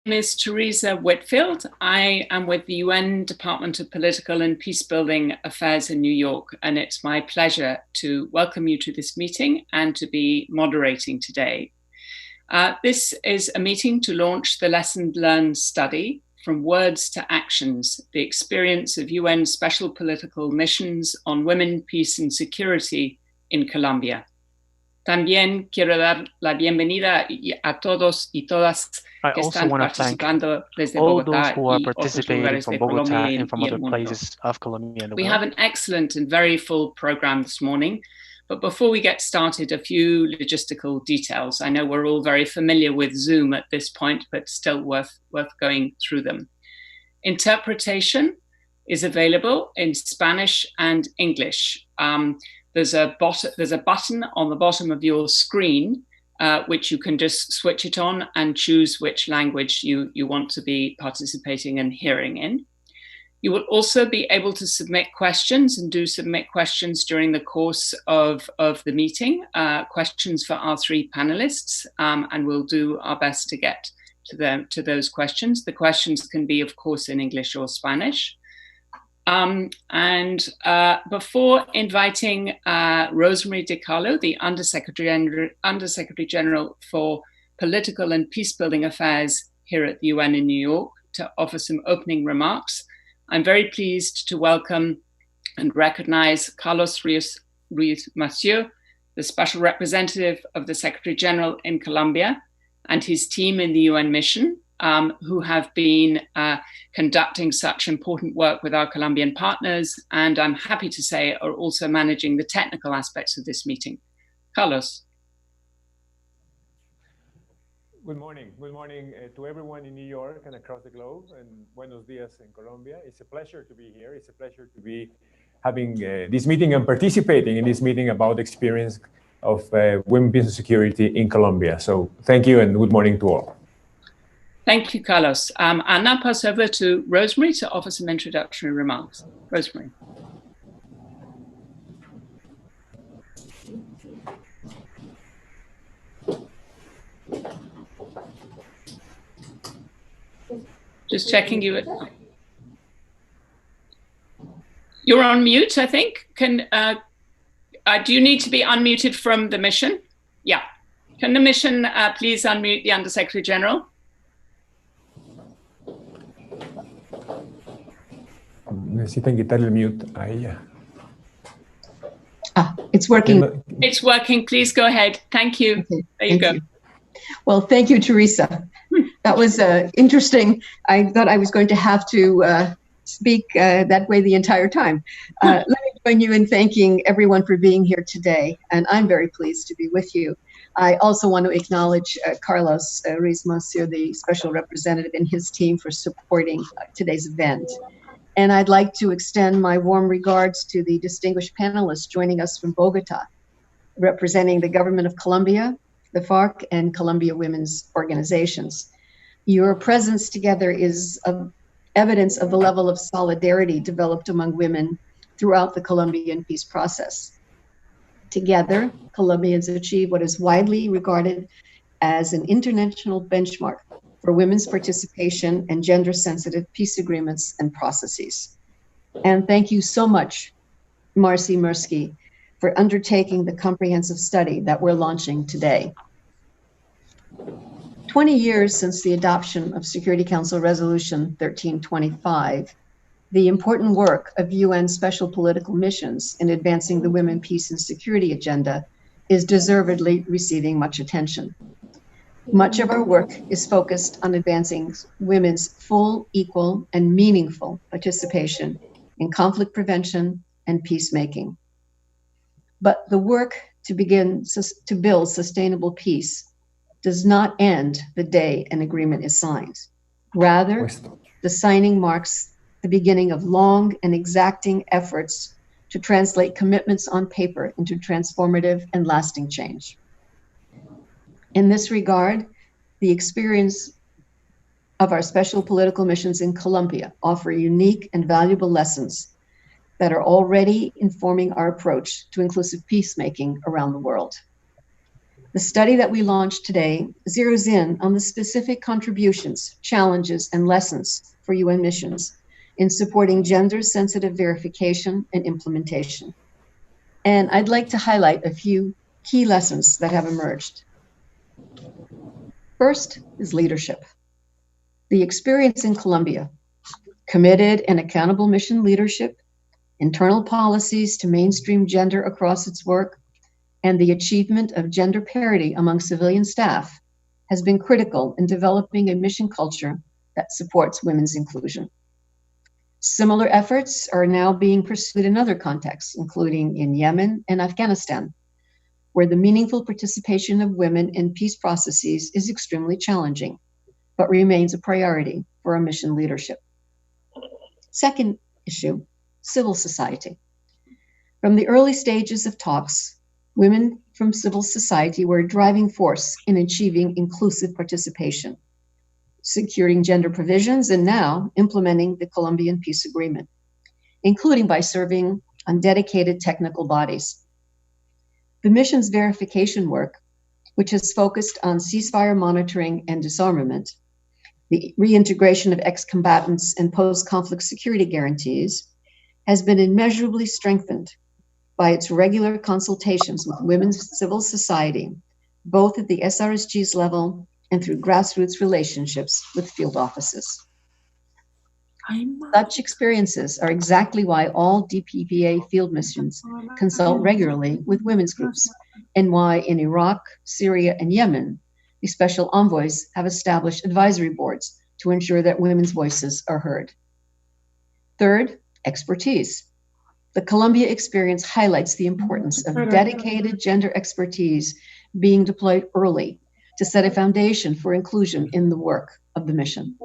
name is Teresa Whitfield. I am with the UN Department of Political and Peacebuilding Affairs in New York, and it's my pleasure to welcome you to this meeting and to be moderating today. This is a meeting to launch the Lesson Learned study, From Words to Actions, the experience of UN Special Political Missions on Women, Peace and Security in Colombia. También quiero dar la bienvenida a todos y todas que están participando desde Bogotá y otros lugares de Colombia and from other places of Colombia and the world. We have an excellent and very full program this morning, but before we get started, a few logistical details. I know we're all very familiar with Zoom at this point, but still worth going through them. Interpretation is available in Spanish and English. There's a button on the bottom of your screen, which you can just switch it on and choose which language you want to be participating and hearing in. You will also be able to submit questions and do submit questions during the course of the meeting, questions for our three panelists, and we'll do our best to get to those questions. The questions can be, of course, in English or Spanish. Before inviting Rosemary DiCarlo, the Undersecretary General for Political and Peacebuilding Affairs here at the UN in New York, to offer some opening remarks, I'm very pleased to welcome and recognize Carlos Ruiz-Massieu, the Special Representative of the Secretary General in Colombia, and his team in the UN mission, who have been conducting such important work with our Colombian partners, and I'm happy to say are also managing the technical aspects of this meeting. Carlos. Good morning. Good morning to everyone in New York and across the globe, and buenos dias in Colombia. It's a pleasure to be here. It's a pleasure to be having this meeting and participating in this meeting about the experience of women, peace and security in Colombia. So thank you and good morning to all. Thank you, Carlos. I'll now pass over to Rosemary to offer some introductory remarks. Rosemary. Just checking you. You're on mute, I think. Do you need to be unmuted from the mission? Yeah. Can the mission please unmute the Undersecretary General? Necesitan quitarle el mute a ella. It's working. It's working. Please go ahead. Thank you. Okay. There you go. Well, thank you, Teresa. That was interesting. I thought I was going to have to speak that way the entire time. Let me join you in thanking everyone for being here today, and I'm very pleased to be with you. I also want to acknowledge Carlos Ruiz-Massieu, the Special Representative, and his team for supporting today's event. And I'd like to extend my warm regards to the distinguished panelists joining us from Bogotá, representing the government of Colombia, the FARC, and Colombia Women's Organizations. Your presence together is evidence of the level of solidarity developed among women throughout the Colombian peace process. Together, Colombians achieved what is widely regarded as an international benchmark for women's participation in gender-sensitive peace agreements and processes. And thank you so much, Marcy Mirsky, for undertaking the comprehensive study that we're launching today. 20 years since the adoption of Security Council Resolution 1325, the important work of UN Special Political Missions in advancing the women, peace, and security agenda is deservedly receiving much attention. Much of our work is focused on advancing women's full, equal, and meaningful participation in conflict prevention and peacemaking. But the work to begin to build sustainable peace does not end the day an agreement is signed. Rather, the signing marks the beginning of long and exacting efforts to translate commitments on paper into transformative and lasting change. In this regard, the experience of our special political missions in Colombia offer unique and valuable lessons that are already informing our approach to inclusive peacemaking around the world. The study that we launched today zeroes in on the specific contributions, challenges, and lessons for UN missions in supporting gender-sensitive verification and implementation. And I'd like to highlight a few key lessons that have emerged. First is leadership. The experience in Colombia, committed and accountable mission leadership, internal policies to mainstream gender across its work, and the achievement of gender parity among civilian staff has been critical in developing a mission culture that supports women's inclusion. Similar efforts are now being pursued in other contexts, including in Yemen and Afghanistan, where the meaningful participation of women in peace processes is extremely challenging, but remains a priority for our mission leadership. Second issue, civil society. From the early stages of talks, women from civil society were a driving force in achieving inclusive participation, securing gender provisions, and now implementing the Colombian peace agreement, including by serving on dedicated technical bodies. The mission's verification work, which has focused on ceasefire monitoring and disarmament, the reintegration of ex-combatants and post-conflict security guarantees, has been immeasurably strengthened by its regular consultations with women's civil society, both at the SRSG's level and through grassroots relationships with field offices. Such experiences are exactly why all DPPA field missions consult regularly with women's groups, and why in Iraq, Syria, and Yemen, the special envoys have established advisory boards to ensure that women's voices are heard. Third, expertise. The Colombia experience highlights the importance of dedicated gender expertise being deployed early to set a foundation for inclusion in the work of the mission.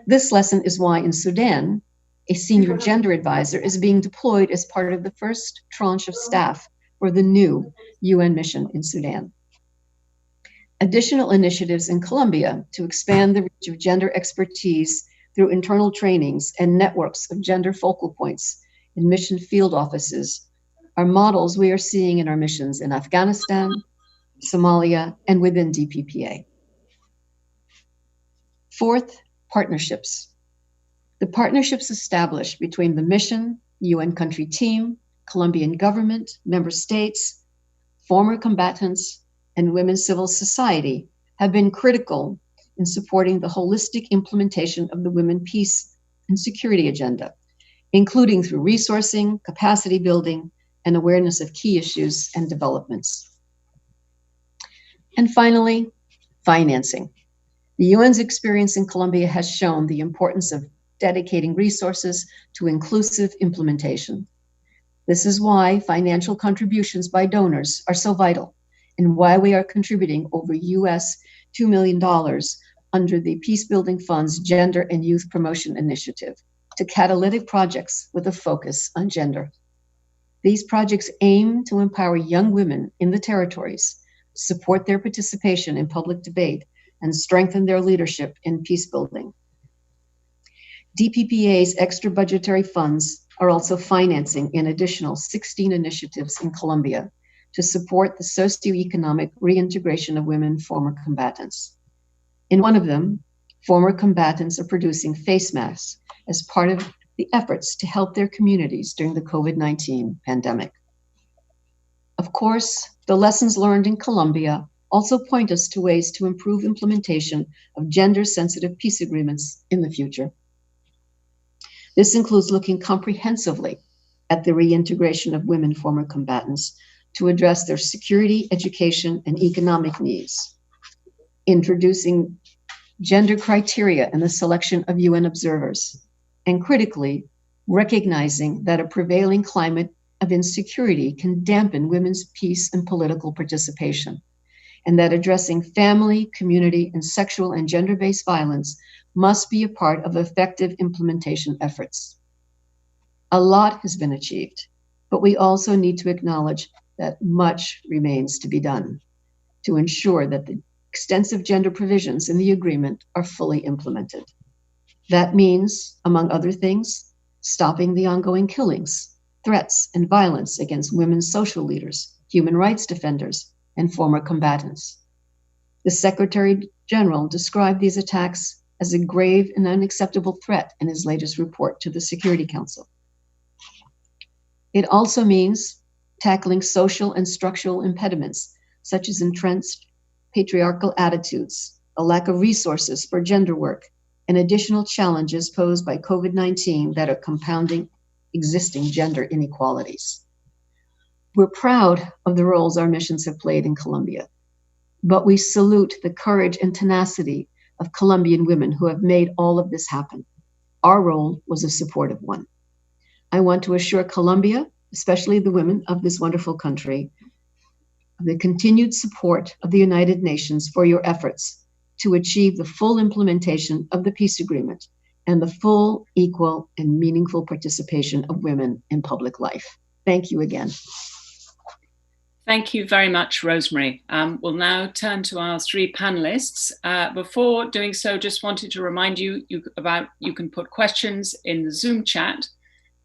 This lesson is why in Sudan, a senior gender advisor is being deployed as part of the first tranche of staff for the new UN mission in Sudan. Additional initiatives in Colombia to expand the reach of gender expertise through internal trainings and networks of gender focal points in mission field offices are models we are seeing in our missions in Afghanistan, Somalia, and within DPPA. Fourth, partnerships. The partnerships established between the mission, UN country team, Colombian government, member states, former combatants, and women's civil society have been critical in supporting the holistic implementation of the women peace and security agenda, including through resourcing, capacity building, and awareness of key issues and developments. And finally, financing. The UN's experience in Colombia has shown the importance of dedicating resources to inclusive implementation. This is why financial contributions by donors are so vital, and why we are contributing over US $2 million under the Peacebuilding Fund's Gender and Youth Promotion Initiative to catalytic projects with a focus on gender. These projects aim to empower young women in the territories, support their participation in public debate, and strengthen their leadership in peacebuilding. DPPA's extra budgetary funds are also financing an additional 16 initiatives in Colombia to support the socioeconomic reintegration of women former combatants. In one of them, former combatants are producing face masks as part of the efforts to help their communities during the COVID-19 pandemic. Of course, the lessons learned in Colombia also point us to ways to improve implementation of gender-sensitive peace agreements in the future. This includes looking comprehensively at the reintegration of women former combatants to address their security, education, and economic needs, introducing gender criteria in the selection of UN observers, and critically, recognizing that a prevailing climate of insecurity can dampen women's peace and political participation, and that addressing family, community, and sexual and gender-based violence must be a part of effective implementation efforts. A lot has been achieved, but we also need to acknowledge that much remains to be done to ensure that the extensive gender provisions in the agreement are fully implemented. That means, among other things, stopping the ongoing killings, threats, and violence against women's social leaders, human rights defenders, and former combatants. The Secretary General described these attacks as a grave and unacceptable threat in his latest report to the Security Council. It also means tackling social and structural impediments, such as entrenched patriarchal attitudes, a lack of resources for gender work, and additional challenges posed by COVID-19 that are compounding existing gender inequalities. We're proud of the roles our missions have played in Colombia, but we salute the courage and tenacity of Colombian women who have made all of this happen. Our role was a supportive one. I want to assure Colombia, especially the women of this wonderful country, of the continued support of the United Nations for your efforts to achieve the full implementation of the peace agreement and the full, equal, and meaningful participation of women in public life. Thank you again. Thank you very much, Rosemary. We'll now turn to our three panelists. Before doing so, just wanted to remind you you can put questions in the Zoom chat,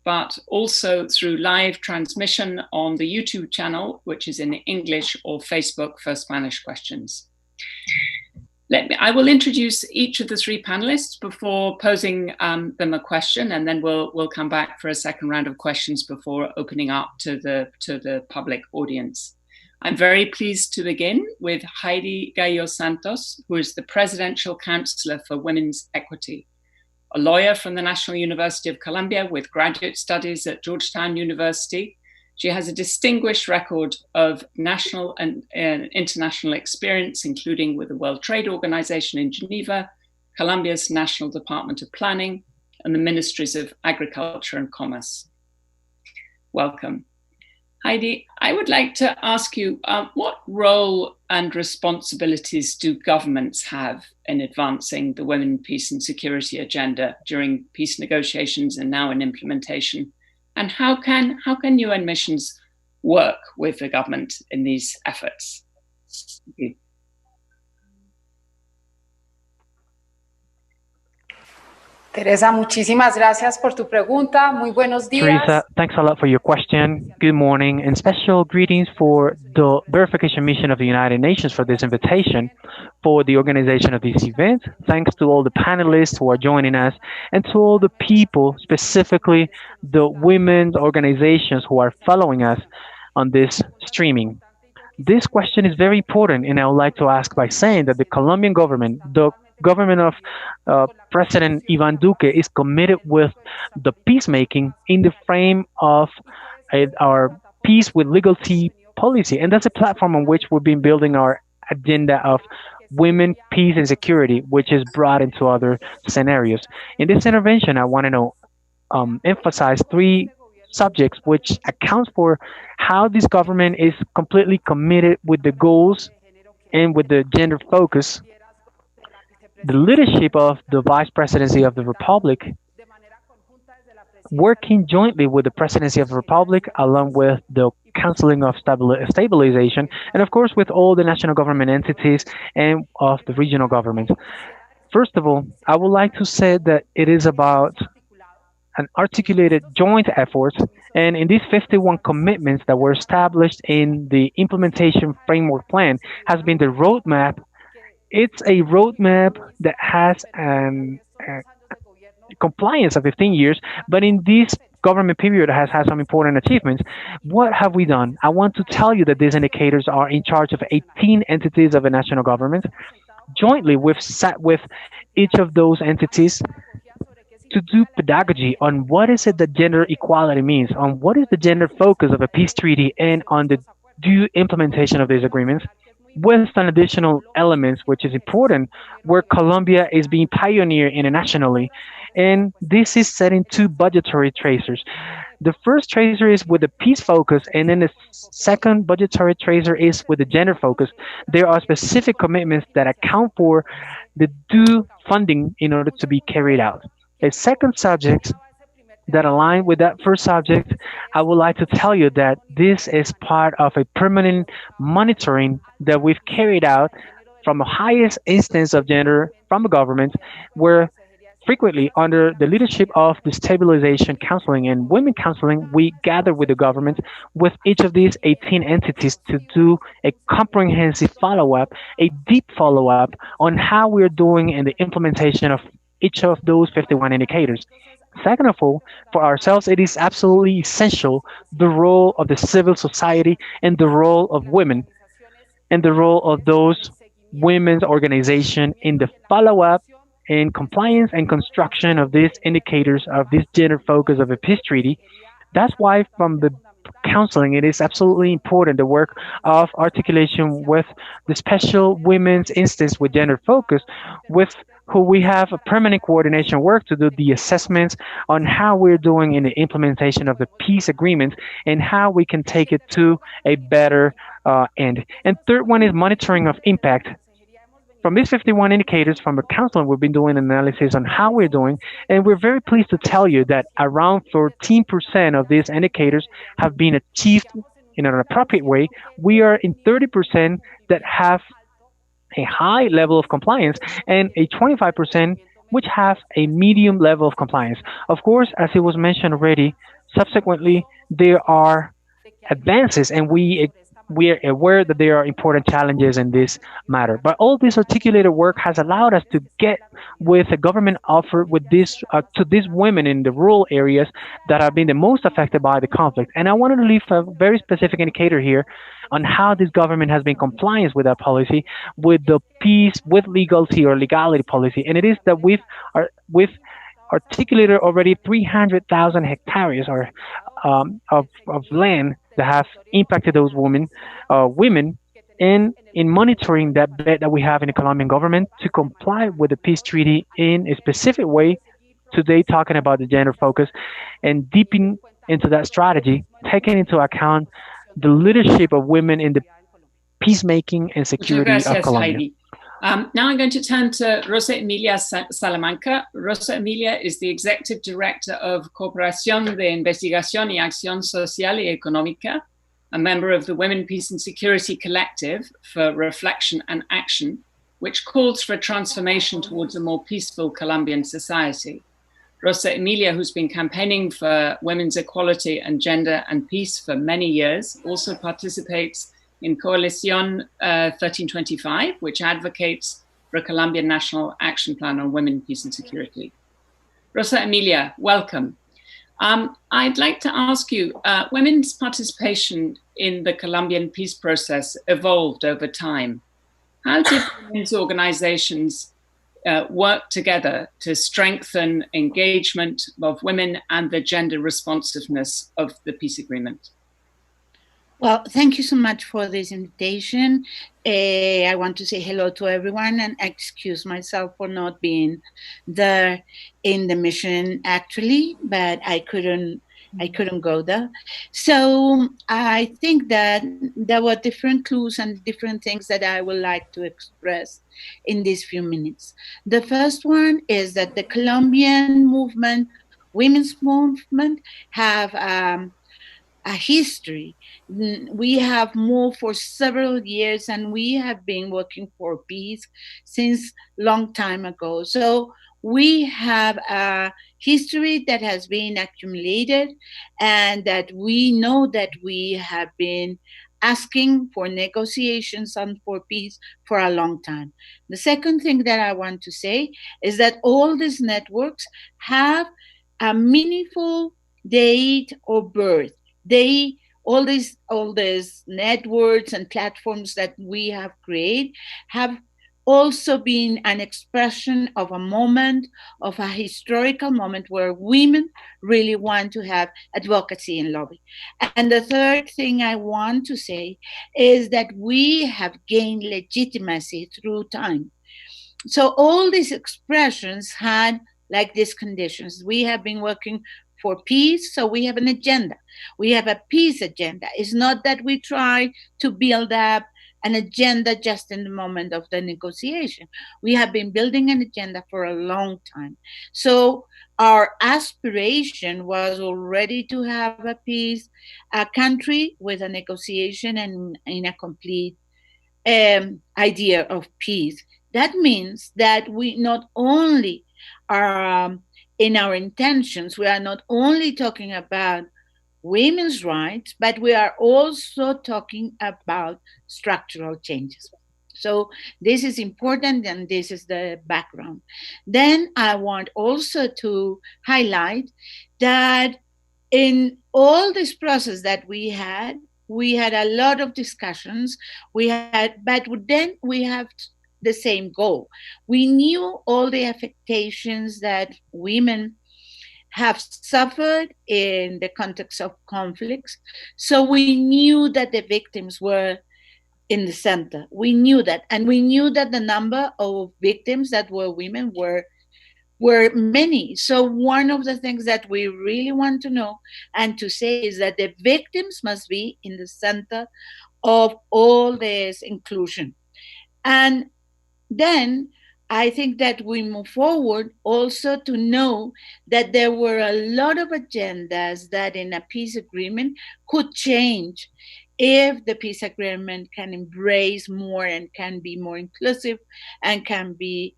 but also through live transmission on the YouTube channel, which is in English, or Facebook for Spanish questions. I will introduce each of the three panelists before posing them a question, and then we'll come back for a second round of questions before opening up to the public audience. I'm very pleased to begin with Heidi Gallo Santos, who is the Presidential Counselor for Women's Equity, a lawyer from the National University of Columbia with graduate studies at Georgetown University. She has a distinguished record of national and international experience, including with the World Trade Organization in Geneva, Colombia's National Department of Planning, and the Ministries of Agriculture and Commerce. Welcome. Heidi, I would like to ask you, what role and responsibilities do governments have in advancing the women, peace and security agenda during peace negotiations and now in implementation? And how can UN missions work with the government in these efforts? Thank you. Teresa, muchísimas gracias por tu pregunta. Muy buenos días. Teresa, thanks a lot for your question. Good morning, and special greetings for the verification mission of the United Nations for this invitation for the organization of this event. Thanks to all the panelists who are joining us, and to all the people, specifically the women's organizations who are following us on this streaming. This question is very important, and I would like to ask by saying that the Colombian government, the government of President Ivan Duque, is committed with the peacemaking in the frame of our peace with legality policy. And that's a platform on which we've been building our agenda of women, peace, and security, which is brought into other scenarios. In this intervention, I want to emphasize three subjects which accounts for how this government is completely committed with the goals and with the gender focus. The leadership of the Vice Presidency of the Republic, working jointly with the Presidency of the Republic, along with the Counseling of Stabilization, and of course with all the national government entities and of the regional governments. First of all, I would like to say that it is about an articulated joint effort, and in these 51 commitments that were established in the implementation framework plan has been the roadmap. It's a roadmap that has compliance of 15 years, but in this government period has had some important achievements. What have we done? I want to tell you that these indicators are in charge of 18 entities of a national government. Jointly, we've sat with each of those entities to do pedagogy on what is it that gender equality means, on what is the gender focus of a peace treaty, and on the due implementation of these agreements, with some additional elements, which is important, where Colombia is being pioneer internationally. And this is setting two budgetary tracers. The first tracer is with the peace focus, and then the second budgetary tracer is with the gender focus. There are specific commitments that account for the due funding in order to be carried out. A second subject that align with that first subject, I would like to tell you that this is part of a permanent monitoring that we've carried out from the highest instance of gender from the government, where frequently, under the leadership of the Stabilization Counseling and Women Counseling, we gather with the government with each of these 18 entities to do a comprehensive follow-up, a deep follow-up on how we're doing in the implementation of each of those 51 indicators. Second of all, for ourselves, it is absolutely essential the role of the civil society and the role of women and the role of those women's organization in the follow-up and compliance and construction of these indicators of this gender focus of a peace treaty. That's why from the counseling, it is absolutely important the work of articulation with the special women's instance with gender focus, with who we have a permanent coordination work to do the assessments on how we're doing in the implementation of the peace agreement and how we can take it to a better end. And third one is monitoring of impact. From these 51 indicators from the counseling, we've been doing analysis on how we're doing, and we're very pleased to tell you that around 14% of these indicators have been achieved in an appropriate way. We are in 30% that have a high level of compliance and a 25% which have a medium level of compliance. Of course, as it was mentioned already, subsequently there are advances and we are aware that there are important challenges in this matter. But all this articulated work has allowed us to get with a government offer with this to these women in the rural areas that have been the most affected by the conflict. And I wanted to leave a very specific indicator here on how this government has been compliant with that policy, with the peace, with legality or legality policy. And it is that we've articulated already 300,000 hectares or of land that have impacted those women, and in monitoring that bet that we have in the Colombian government to comply with the peace treaty in a specific way. Today, talking about the gender focus and deeping into that strategy, taking into account the leadership of women in the peacemaking and security of Colombia. Heidi. Now I'm going to turn to Rosa Emilia Salamanca. Rosa Emilia is the Executive Director of Cooperación de Investigación y Acción Social y Económica, a member of the Women, Peace and Security Collective for Reflection and Action, which calls for a transformation towards a more peaceful Colombian society. Rosa Emilia, who's been campaigning for women's equality and gender and peace for many years, also participates in Coalición 1325, which advocates for a Colombian National Action Plan on Women, Peace and Security. Rosa Emilia, welcome. I'd like to ask you, women's participation in the Colombian peace process evolved over time. How did women's organizations work together to strengthen engagement of women and the gender responsiveness of the peace agreement? Well, thank you so much for this invitation. I want to say hello to everyone and excuse myself for not being there in the mission actually, but I couldn't go there. So I think that there were different clues and different things that I would like to express in these few minutes. The first one is that the Colombian movement, women's movement, have a history. We have moved for several years and we have been working for peace since long time ago. So we have a history that has been accumulated and that we know that we have been asking for negotiations and for peace for a long time. The second thing that I want to say is that all these networks have a meaningful date of birth. All these networks and platforms that we have created have also been an expression of a moment, of a historical moment where women really want to have advocacy and lobby. And the third thing I want to say is that we have gained legitimacy through time. So all these expressions had like these conditions. We have been working for peace, so we have an agenda. We have a peace agenda. It's not that we try to build up an agenda just in the moment of the negotiation. We have been building an agenda for a long time. So our aspiration was already to have a peace, a country with a negotiation and in a complete idea of peace. That means that we not only in our intentions, we are not only talking about women's rights, but we are also talking about structural changes. So this is important, and this is the background. Then I want also to highlight that in all this process that we had a lot of discussions. But then we have the same goal. We knew all the affectations that women have suffered in the context of conflicts. So we knew that the victims were in the center. We knew that. And we knew that the number of victims that were women were many. So one of the things that we really want to know and to say is that the victims must be in the center of all this inclusion. And then I think that we move forward also to know that there were a lot of agendas that in a peace agreement could change if the peace agreement can embrace more and can be more inclusive and can be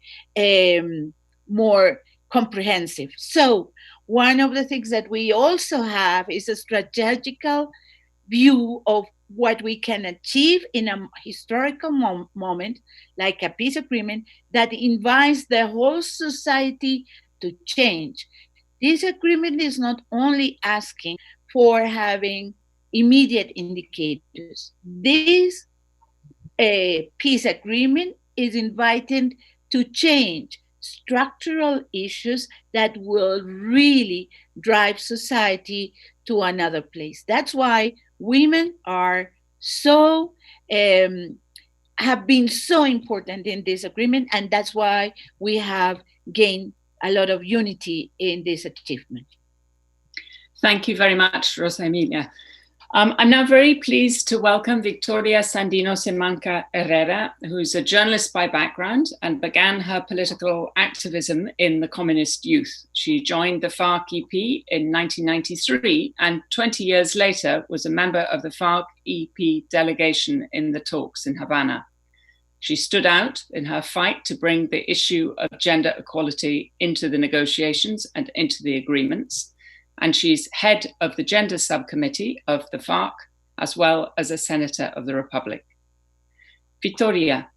more comprehensive. So one of the things that we also have is a strategical view of what we can achieve in a historical moment, like a peace agreement, that invites the whole society to change. This agreement is not only asking for having immediate indicators. This peace agreement is inviting to change structural issues that will really drive society to another place. That's why women are so have been so important in this agreement, and that's why we have gained a lot of unity in this achievement. Thank you very much, Rosa Emilia. I'm now very pleased to welcome Victoria Sandino Simanca Herrera, who's a journalist by background and began her political activism in the communist youth. She joined the FARC-EP in 1993 and 20 years later was a member of the FARC-EP delegation in the talks in Havana. She stood out in her fight to bring the issue of gender equality into the negotiations and into the agreements. And she's head of the gender subcommittee of the FARC, as well as a senator of the Republic. Victoria,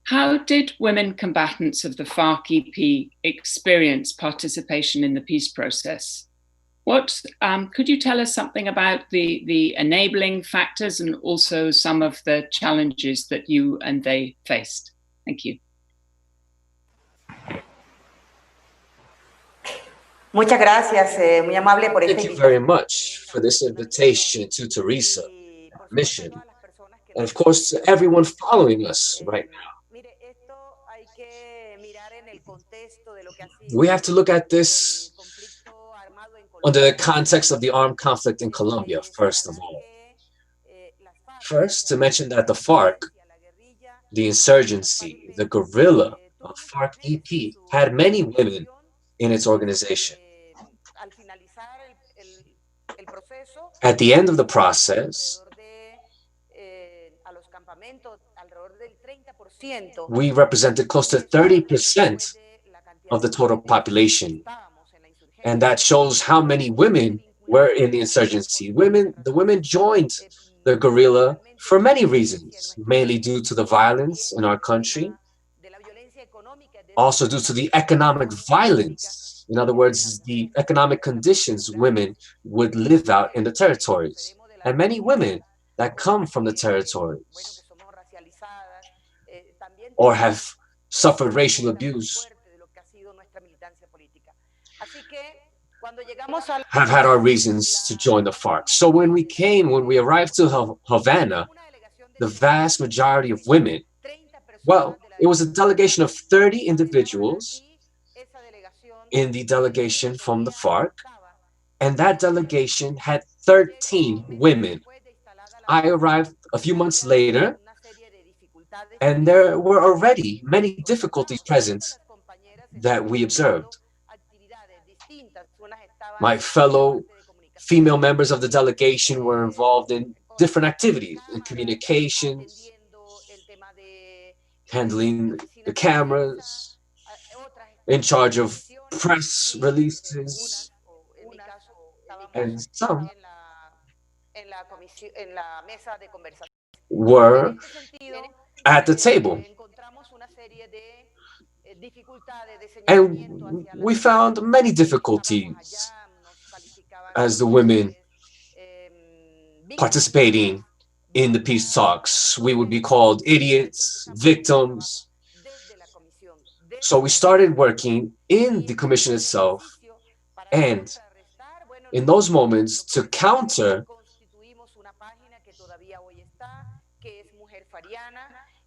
how did women combatants of the FARC-EP experience participation in the peace process? Could you tell us something about the enabling factors and also some of the challenges that you and they faced? Thank you. Muchas gracias, muy amable por esta invitación. Thank you very much for this invitation to Teresa, our mission, and of course to everyone following us right now. We have to look at this under the context of the armed conflict in Colombia, first of all. First, to mention that the FARC, the insurgency, the guerrilla of FARC-EP, had many women in its organization. At the end of the process, we represented close to 30% of the total population. And that shows how many women were in the insurgency. The women joined the guerrilla for many reasons, mainly due to the violence in our country, also due to the economic violence. In other words, the economic conditions women would live out in the territories. And many women that come from the territories or have suffered racial abuse have had our reasons to join the FARC. So when we arrived to Havana, the vast majority of women, well, it was a delegation of 30 individuals in the delegation from the FARC, and that delegation had 13 women. I arrived a few months later, and there were already many difficulties present that we observed. My fellow female members of the delegation were involved in different activities, in communications, handling the cameras, in charge of press releases, and some were at the table. And we found many difficulties as the women participating in the peace talks. We would be called idiots, victims. So we started working in the commission itself, and in those moments, to counter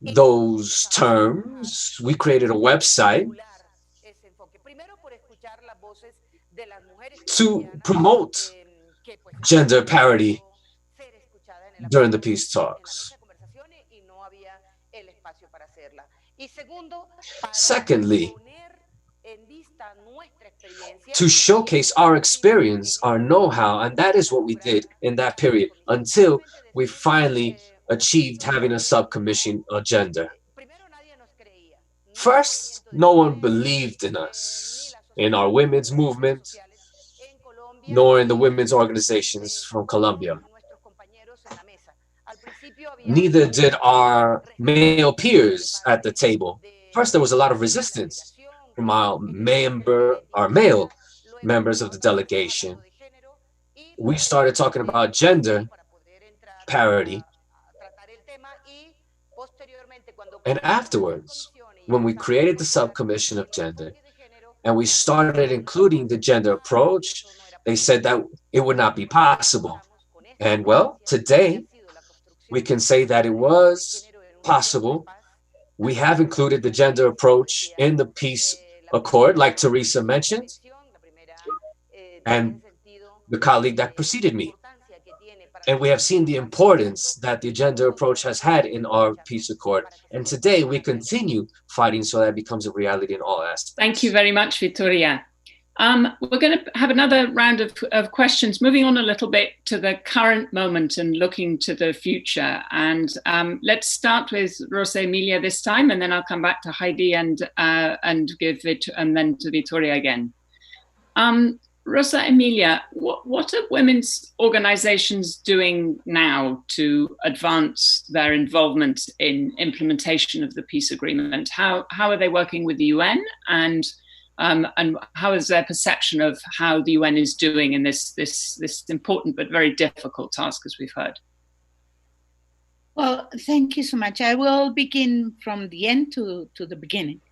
those terms, we created a website to promote gender parity during the peace talks. Secondly, to showcase our experience, our know-how, and that is what we did in that period until we finally achieved having a subcommission on gender. First, no one believed in us, in our women's movement, nor in the women's organizations from Colombia. Neither did our male peers at the table. First, there was a lot of resistance from our male members of the delegation. We started talking about gender parity. And afterwards, when we created the subcommission of gender and we started including the gender approach, they said that it would not be possible. And well, today, we can say that it was possible. We have included the gender approach in the peace accord, like Teresa mentioned, and the colleague that preceded me. And we have seen the importance that the gender approach has had in our peace accord. And today we continue fighting so that it becomes a reality in all aspects. Thank you very much, Victoria. We're going to have another round of questions, moving on a little bit to the current moment and looking to the future. And let's start with Rosa Emilia this time, and then I'll come back to Heidi and give it, and then to Victoria again. Rosa Emilia, what are women's organizations doing now to advance their involvement in implementation of the peace agreement? How are they working with the UN, and how is their perception of how the UN is doing in this important but very difficult task, as we've heard? Well, thank you so much. I will begin from the end to the beginning.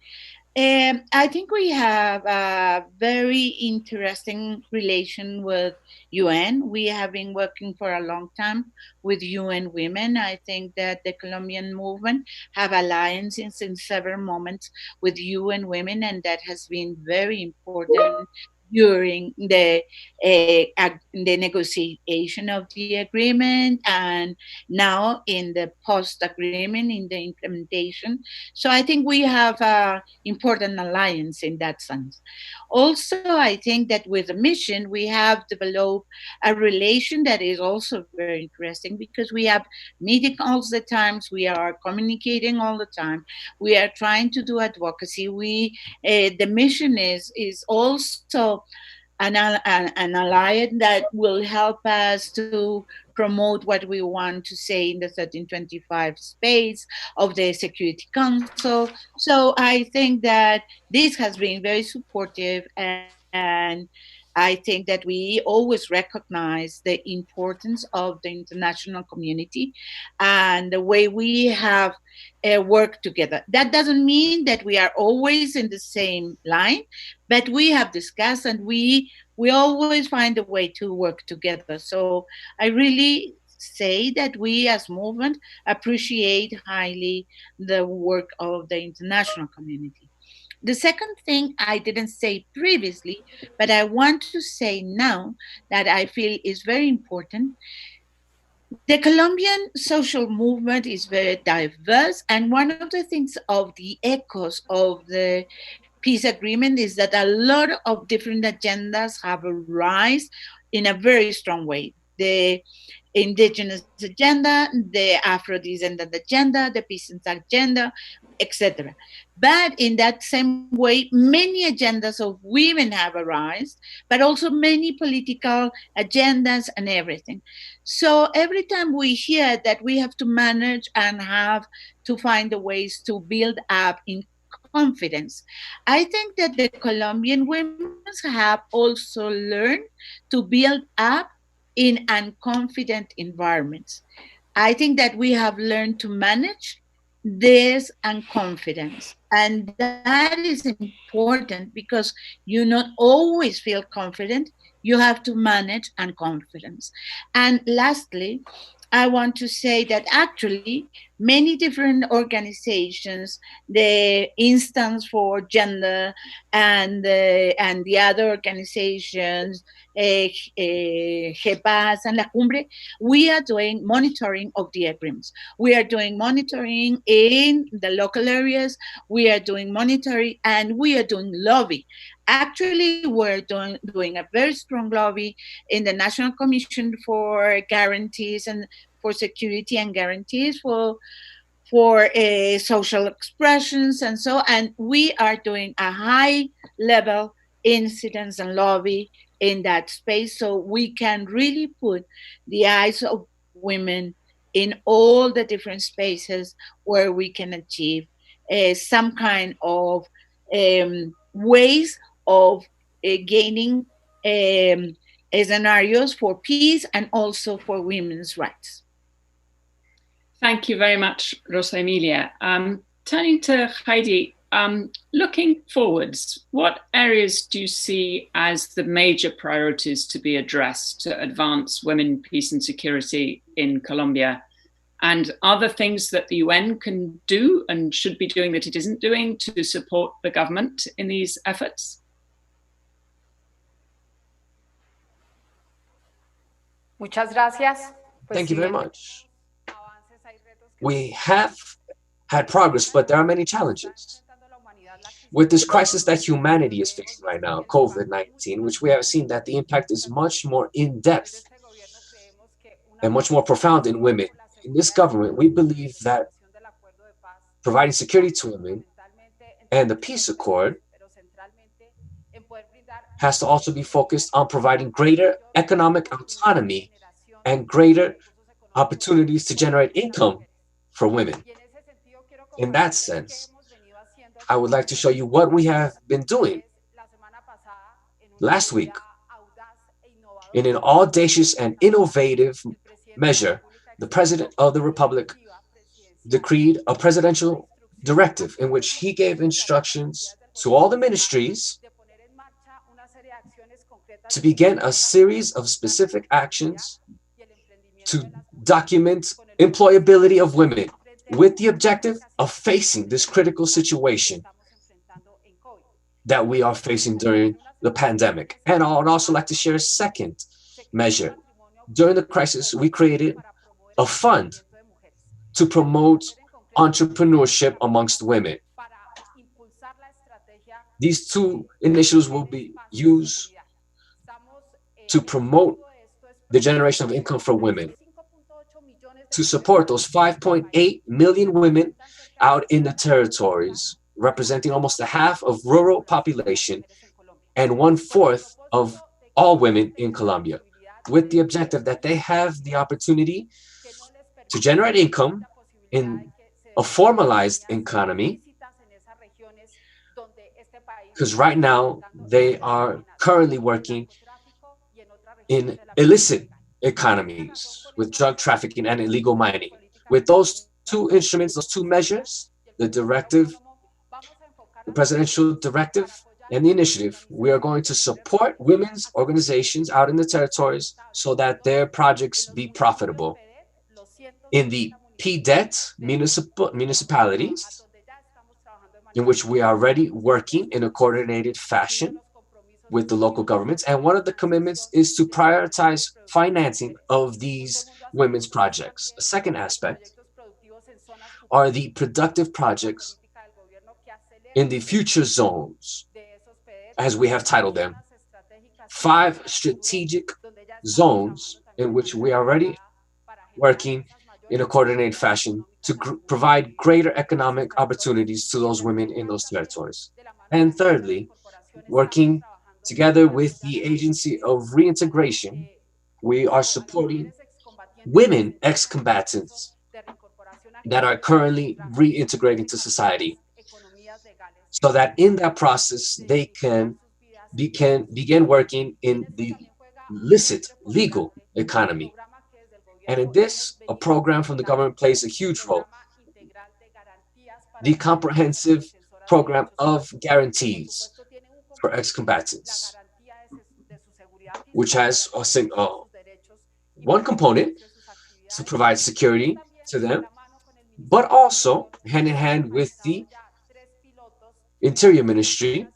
I think we have a very interesting relation with UN. We have been working for a long time with UN Women. I think that the Colombian movement have alliances in several moments with UN Women, and that has been very important during the negotiation of the agreement, and now in the post-agreement, in the implementation. So I think we have an important alliance in that sense. Also, I think that with the mission, we have developed a relation that is also very interesting, because we have meeting all the times, we are communicating all the time, we are trying to do advocacy. The mission is also an ally that will help us to promote what we want to say in the 1325 space of the Security Council. So I think that this has been very supportive, and I think that we always recognize the importance of the international community and the way we have worked together. That doesn't mean that we are always in the same line, but we have discussed, and we always find a way to work together. So I really say that we as movement appreciate highly the work of the international community. The second thing I didn't say previously, but I want to say now that I feel is very important. The Colombian social movement is very diverse, and one of the things of the echoes of the peace agreement is that a lot of different agendas have arisen in a very strong way. The indigenous agenda, the Afro-descendant agenda, the peasants agenda, etc. But in that same way, many agendas of women have arisen, but also many political agendas and everything. So every time we hear that we have to manage and have to find the ways to build up in confidence, I think that the Colombian women have also learned to build up in unconfident environments. I think that we have learned to manage this unconfidence. And that is important because you not always feel confident. You have to manage unconfidence. And lastly, I want to say that actually many different organizations, the Instance for Gender and the other organizations, GEPAS and La Cumbre, we are doing monitoring of the agreements. We are doing monitoring in the local areas. We are doing monitoring and we are doing lobby. Actually, we're doing a very strong lobby in the National Commission for Guarantees and for Security and Guarantees for social expressions and so, and we are doing a high level incidence and lobby in that space so we can really put the eyes of women in all the different spaces where we can achieve some kind of ways of gaining scenarios for peace and also for women's rights. Thank you very much, Rosa Emilia. Turning to Heidi, looking forwards, what areas do you see as the major priorities to be addressed to advance women, peace and security in Colombia? And are there things that the UN can do and should be doing that it isn't doing to support the government in these efforts? Muchas gracias. Thank you very much. We have had progress, but there are many challenges. With this crisis that humanity is facing right now, COVID-19, which we have seen that the impact is much more in-depth and much more profound in women. In this government, we believe that providing security to women and the peace accord has to also be focused on providing greater economic autonomy and greater opportunities to generate income for women. In that sense, I would like to show you what we have been doing. Last week, in an audacious and innovative measure, the President of the Republic decreed a presidential directive in which he gave instructions to all the ministries to begin a series of specific actions to document employability of women with the objective of facing this critical situation that we are facing during the pandemic. And I would also like to share a second measure. During the crisis, we created a fund to promote entrepreneurship amongst women. These two initiatives will be used to promote the generation of income for women, to support those 5.8 million women out in the territories, representing almost a half of rural population and 1/4 of all women in Colombia, with the objective that they have the opportunity to generate income in a formalized economy, because right now they are currently working in illicit economies with drug trafficking and illegal mining. With those two instruments, those two measures, the directive, the presidential directive, and the initiative, we are going to support women's organizations out in the territories so that their projects be profitable. In the PDET municipalities, in which we are already working in a coordinated fashion with the local governments. And one of the commitments is to prioritize financing of these women's projects. A second aspect are the productive projects in the future zones, as we have titled them. 5 strategic zones in which we are already working in a coordinated fashion to provide greater economic opportunities to those women in those territories. And thirdly, working together with the Agency of Reintegration, we are supporting women ex-combatants that are currently reintegrating to society, so that in that process they can begin working in the licit, legal economy. And in this, a program from the government plays a huge role. The comprehensive program of guarantees for ex-combatants, which has one component to provide security to them, but also hand in hand with the Interior Ministry.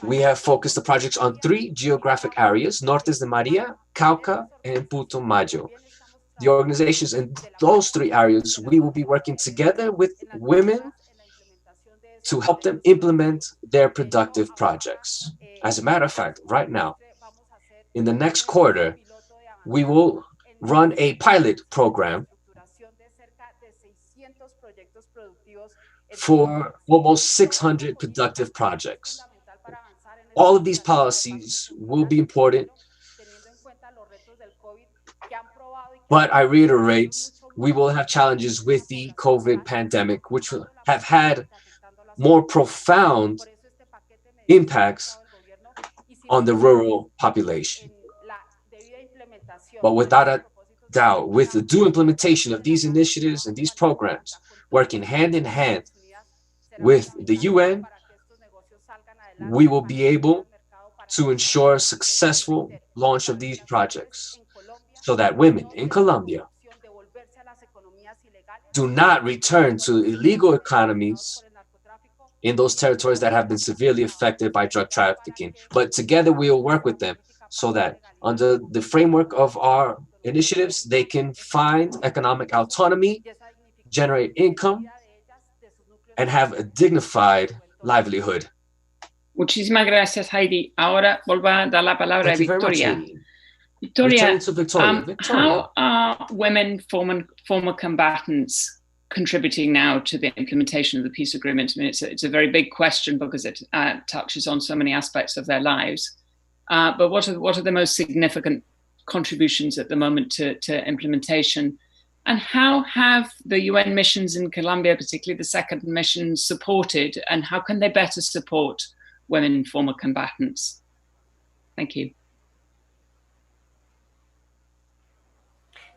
We have focused the projects on 3 geographic areas: Nortes de Maria, Cauca, and Putumayo. The organizations in those 3 areas, we will be working together with women to help them implement their productive projects. As a matter of fact, right now, in the next quarter, we will run a pilot program for almost 600 productive projects. All of these policies will be important, but I reiterate, we will have challenges with the COVID pandemic, which have had more profound impacts on the rural population. But without a doubt, with the due implementation of these initiatives and these programs, working hand in hand with the UN, we will be able to ensure successful launch of these projects so that women in Colombia do not return to illegal economies in those territories that have been severely affected by drug trafficking. But together we will work with them so that under the framework of our initiatives, they can find economic autonomy, generate income, and have a dignified livelihood. Muchísimas gracias, Heidi. Ahora vuelvo a dar la palabra a Victoria. Victoria, how are women former combatants contributing now to the implementation of the peace agreement? I mean, it's a very big question because it touches on so many aspects of their lives. But what are the most significant contributions at the moment to implementation? And how have the UN missions in Colombia, particularly the second mission, supported, and how can they better support women former combatants? Thank you.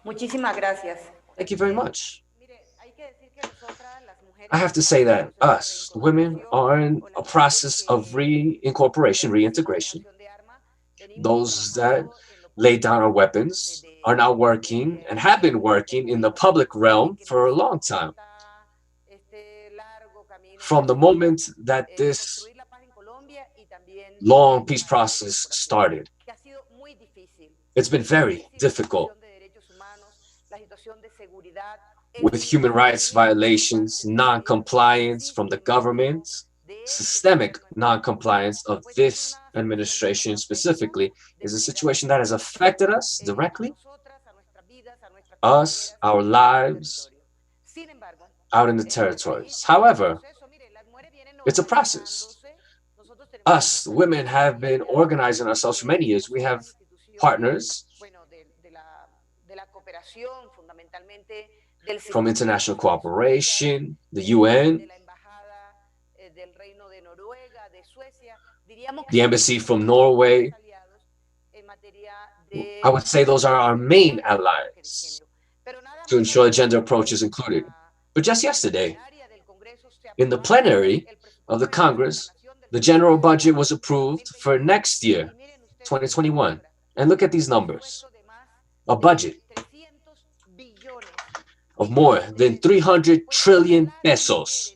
Muchísimas gracias. Thank you very much. I have to say that us, women, are in a process of reintegration. Those that laid down our weapons are now working and have been working in the public realm for a long time. From the moment that this long peace process started, it's been very difficult, with human rights violations, non-compliance from the government, systemic non-compliance of this administration specifically, is a situation that has affected us directly, us, our lives, out in the territories. However, it's a process. Us, women, have been organizing ourselves for many years. We have partners from international cooperation, the UN, the embassy from Norway. I would say those are our main allies to ensure gender approach is included. But just yesterday, in the plenary of the Congress, the general budget was approved for next year, 2021. And look at these numbers. A budget of more than 300 trillion pesos.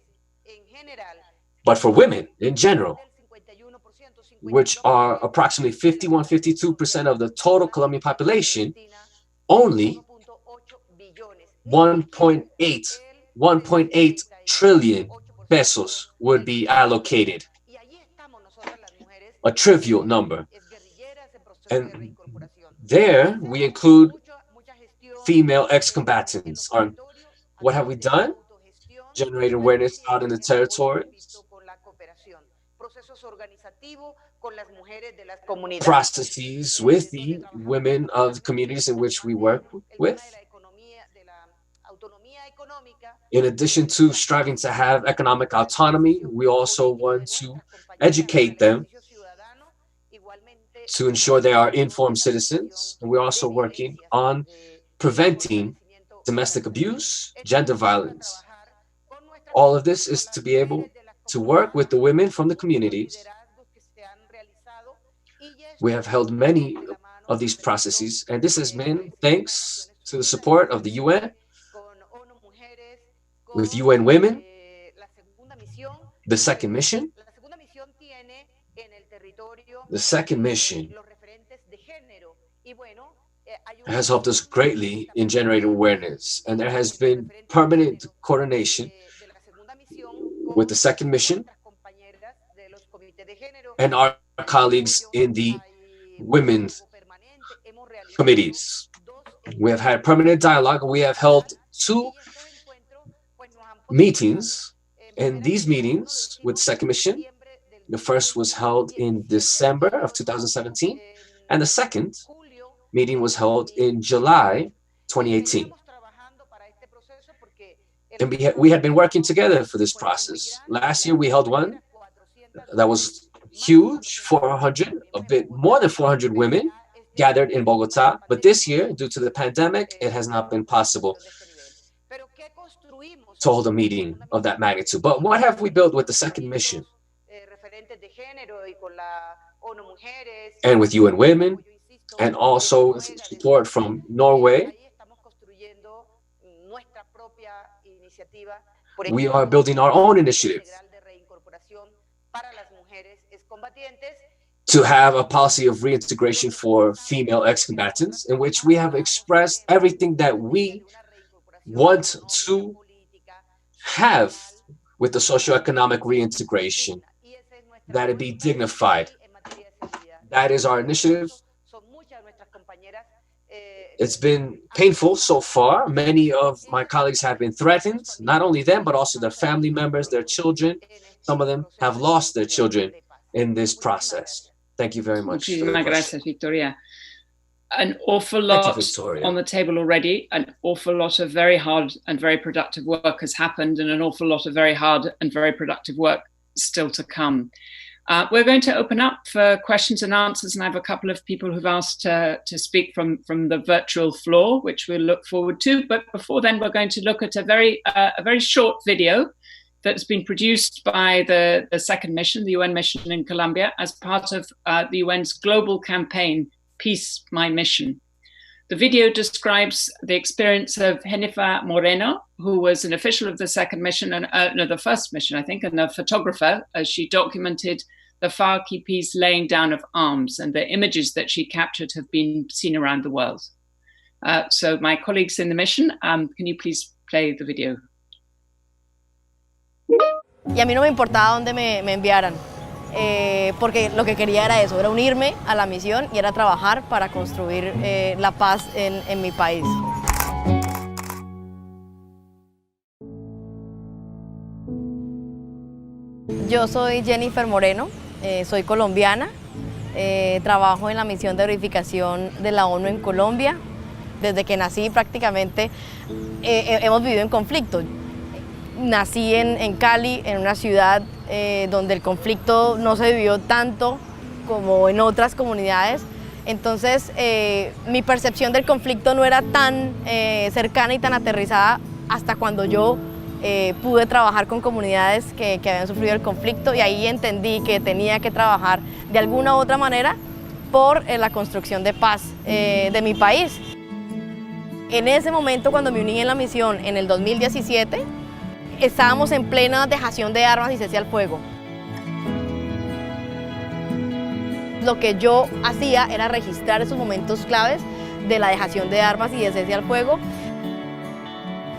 But for women in general, which are approximately 51-52% of the total Colombian population, only 1.8 trillion pesos would be allocated. A trivial number. And there we include female ex-combatants. What have we done? Generate awareness out in the territories. Processes with the women of the communities in which we work with. In addition to striving to have economic autonomy, we also want to educate them to ensure they are informed citizens. And we're also working on preventing domestic abuse, gender violence. All of this is to be able to work with the women from the communities. We have held many of these processes, and this has been thanks to the support of the UN, with UN Women, the second mission. The second mission has helped us greatly in generating awareness, and there has been permanent coordination with the second mission and our colleagues in the women's committees. We have had permanent dialogue. We have held 2 meetings, and these meetings with the second mission, the first was held in December of 2017, and the second meeting was held in July 2018. And we had been working together for this process. Last year, we held one that was huge, 400, a bit more than 400 women gathered in Bogota. But this year, due to the pandemic, it has not been possible to hold a meeting of that magnitude. But what have we built with the second mission? And with UN Women, and also support from Norway, we are building our own initiative to have a policy of reintegration for female ex-combatants, in which we have expressed everything that we want to have with the socioeconomic reintegration, that it be dignified. That is our initiative. It's been painful so far. Many of my colleagues have been threatened, not only them, but also their family members, their children. Some of them have lost their children in this process. Thank you very much. Muchísimas gracias, Victoria. An awful lot on the table already. An awful lot of very hard and very productive work has happened, and an awful lot of very hard and very productive work still to come. We're going to open up for questions and answers, and I have a couple of people who've asked to speak from the virtual floor, which we'll look forward to. But before then, we're going to look at a very short video that's been produced by the second mission, the UN mission in Colombia, as part of the UN's global campaign, Peace, My Mission. The video describes the experience of Jennifer Moreno, who was an official of the second mission, and no, the first mission, I think, and a photographer, as she documented the FARC-EP's laying down of arms, and the images that she captured have been seen around the world. So my colleagues in the mission, can you please play the video? Y a mí no me importaba dónde me enviaran. Porque lo que quería era eso, era unirme a la misión y era trabajar para construir la paz en mi país. Yo soy Jennifer Moreno, soy colombiana, trabajo en la misión de verificación de la ONU en Colombia. Desde que nací prácticamente hemos vivido en conflicto. Nací en Cali, en una ciudad donde el conflicto no se vivió tanto como en otras comunidades. Entonces, mi percepción del conflicto no era tan cercana y tan aterrizada hasta cuando yo pude trabajar con comunidades que habían sufrido el conflicto, y ahí entendí que tenía que trabajar de alguna u otra manera por la construcción de paz de mi país. En ese momento, cuando me uní en la misión en el 2017, estábamos en plena dejación de armas y cese al fuego. Lo que yo hacía era registrar esos momentos claves de la dejación de armas y de cese al fuego.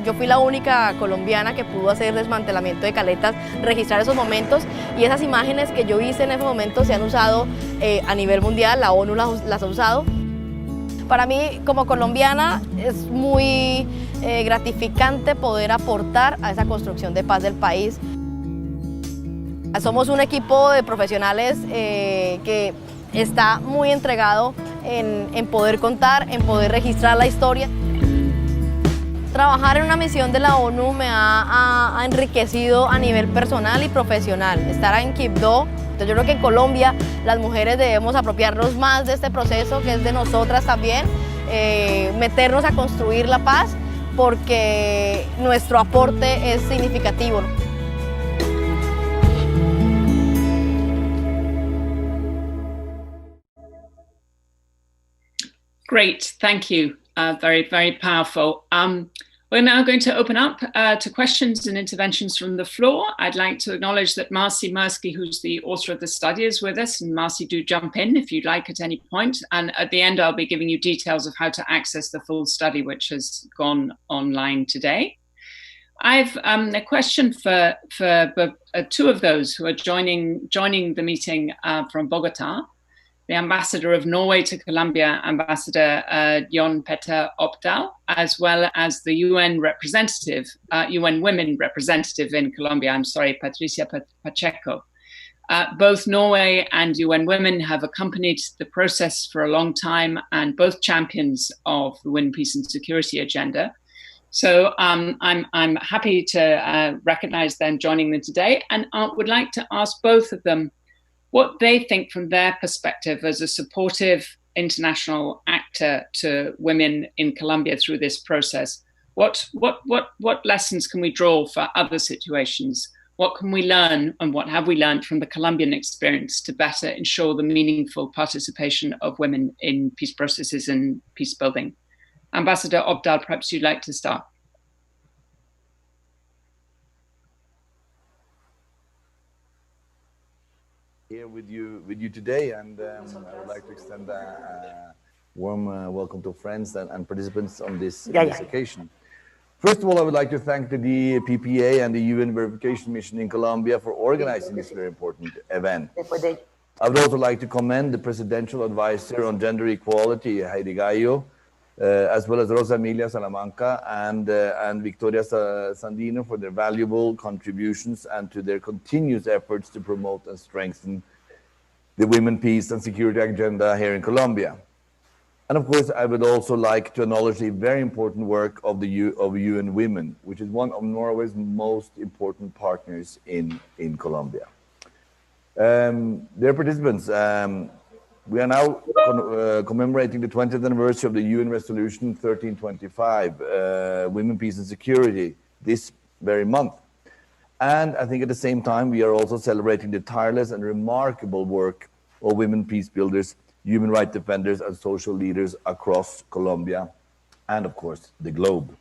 Yo fui la única colombiana que pudo hacer desmantelamiento de caletas, registrar esos momentos, y esas imágenes que yo hice en ese momento se han usado a nivel mundial, la ONU las ha usado. Para mí, como colombiana, es muy gratificante poder aportar a esa construcción de paz del país. Somos un equipo de profesionales que está muy entregado en poder contar, en poder registrar la historia. Trabajar en una misión de la ONU me ha enriquecido a nivel personal y profesional. Estar en Quibdó, entonces yo creo que en Colombia las mujeres debemos apropiarnos más de este proceso que es de nosotras también, meternos a construir la paz porque nuestro aporte es significativo. Great, thank you. Very, very powerful. We're now going to open up to questions and interventions from the floor. I'd like to acknowledge that Marcy Mirsky, who's the author of the study, is with us. And Marcy, do jump in if you'd like at any point. And at the end, I'll be giving you details of how to access the full study, which has gone online today. I've a question for two of those who are joining the meeting from Bogota. The ambassador of Norway to Colombia, Ambassador Jon Petter Opdal, as well as the UN representative, UN Women representative in Colombia, Patricia Pacheco. Both Norway and UN Women have accompanied the process for a long time and both champions of the Win, Peace and Security agenda. So I'm happy to recognize them joining them today and would like to ask both of them what they think from their perspective as a supportive international actor to women in Colombia through this process. What lessons can we draw for other situations? What can we learn and what have we learned from the Colombian experience to better ensure the meaningful participation of women in peace processes and peace building? Ambassador Opdal, perhaps you'd like to start. Here with you today, and I would like to extend a warm welcome to friends and participants on this occasion. First of all, I would like to thank the PPA and the UN verification mission in Colombia for organizing this very important event. I would also like to commend the Presidential Advisor on Gender Equality, Heidi Gallo, as well as Rosa Emilia Salamanca and Victoria Sandino for their valuable contributions and to their continuous efforts to promote and strengthen the women, peace and security agenda here in Colombia. And of course, I would also like to acknowledge the very important work of the UN Women, which is one of Norway's most important partners in Colombia. Dear participants, we are now commemorating the 20th anniversary of the UN Resolution 1325, Women, Peace and Security, this very month. And I think at the same time, we are also celebrating the tireless and remarkable work of women peace builders, human rights defenders and social leaders across Colombia and, of course, the globe.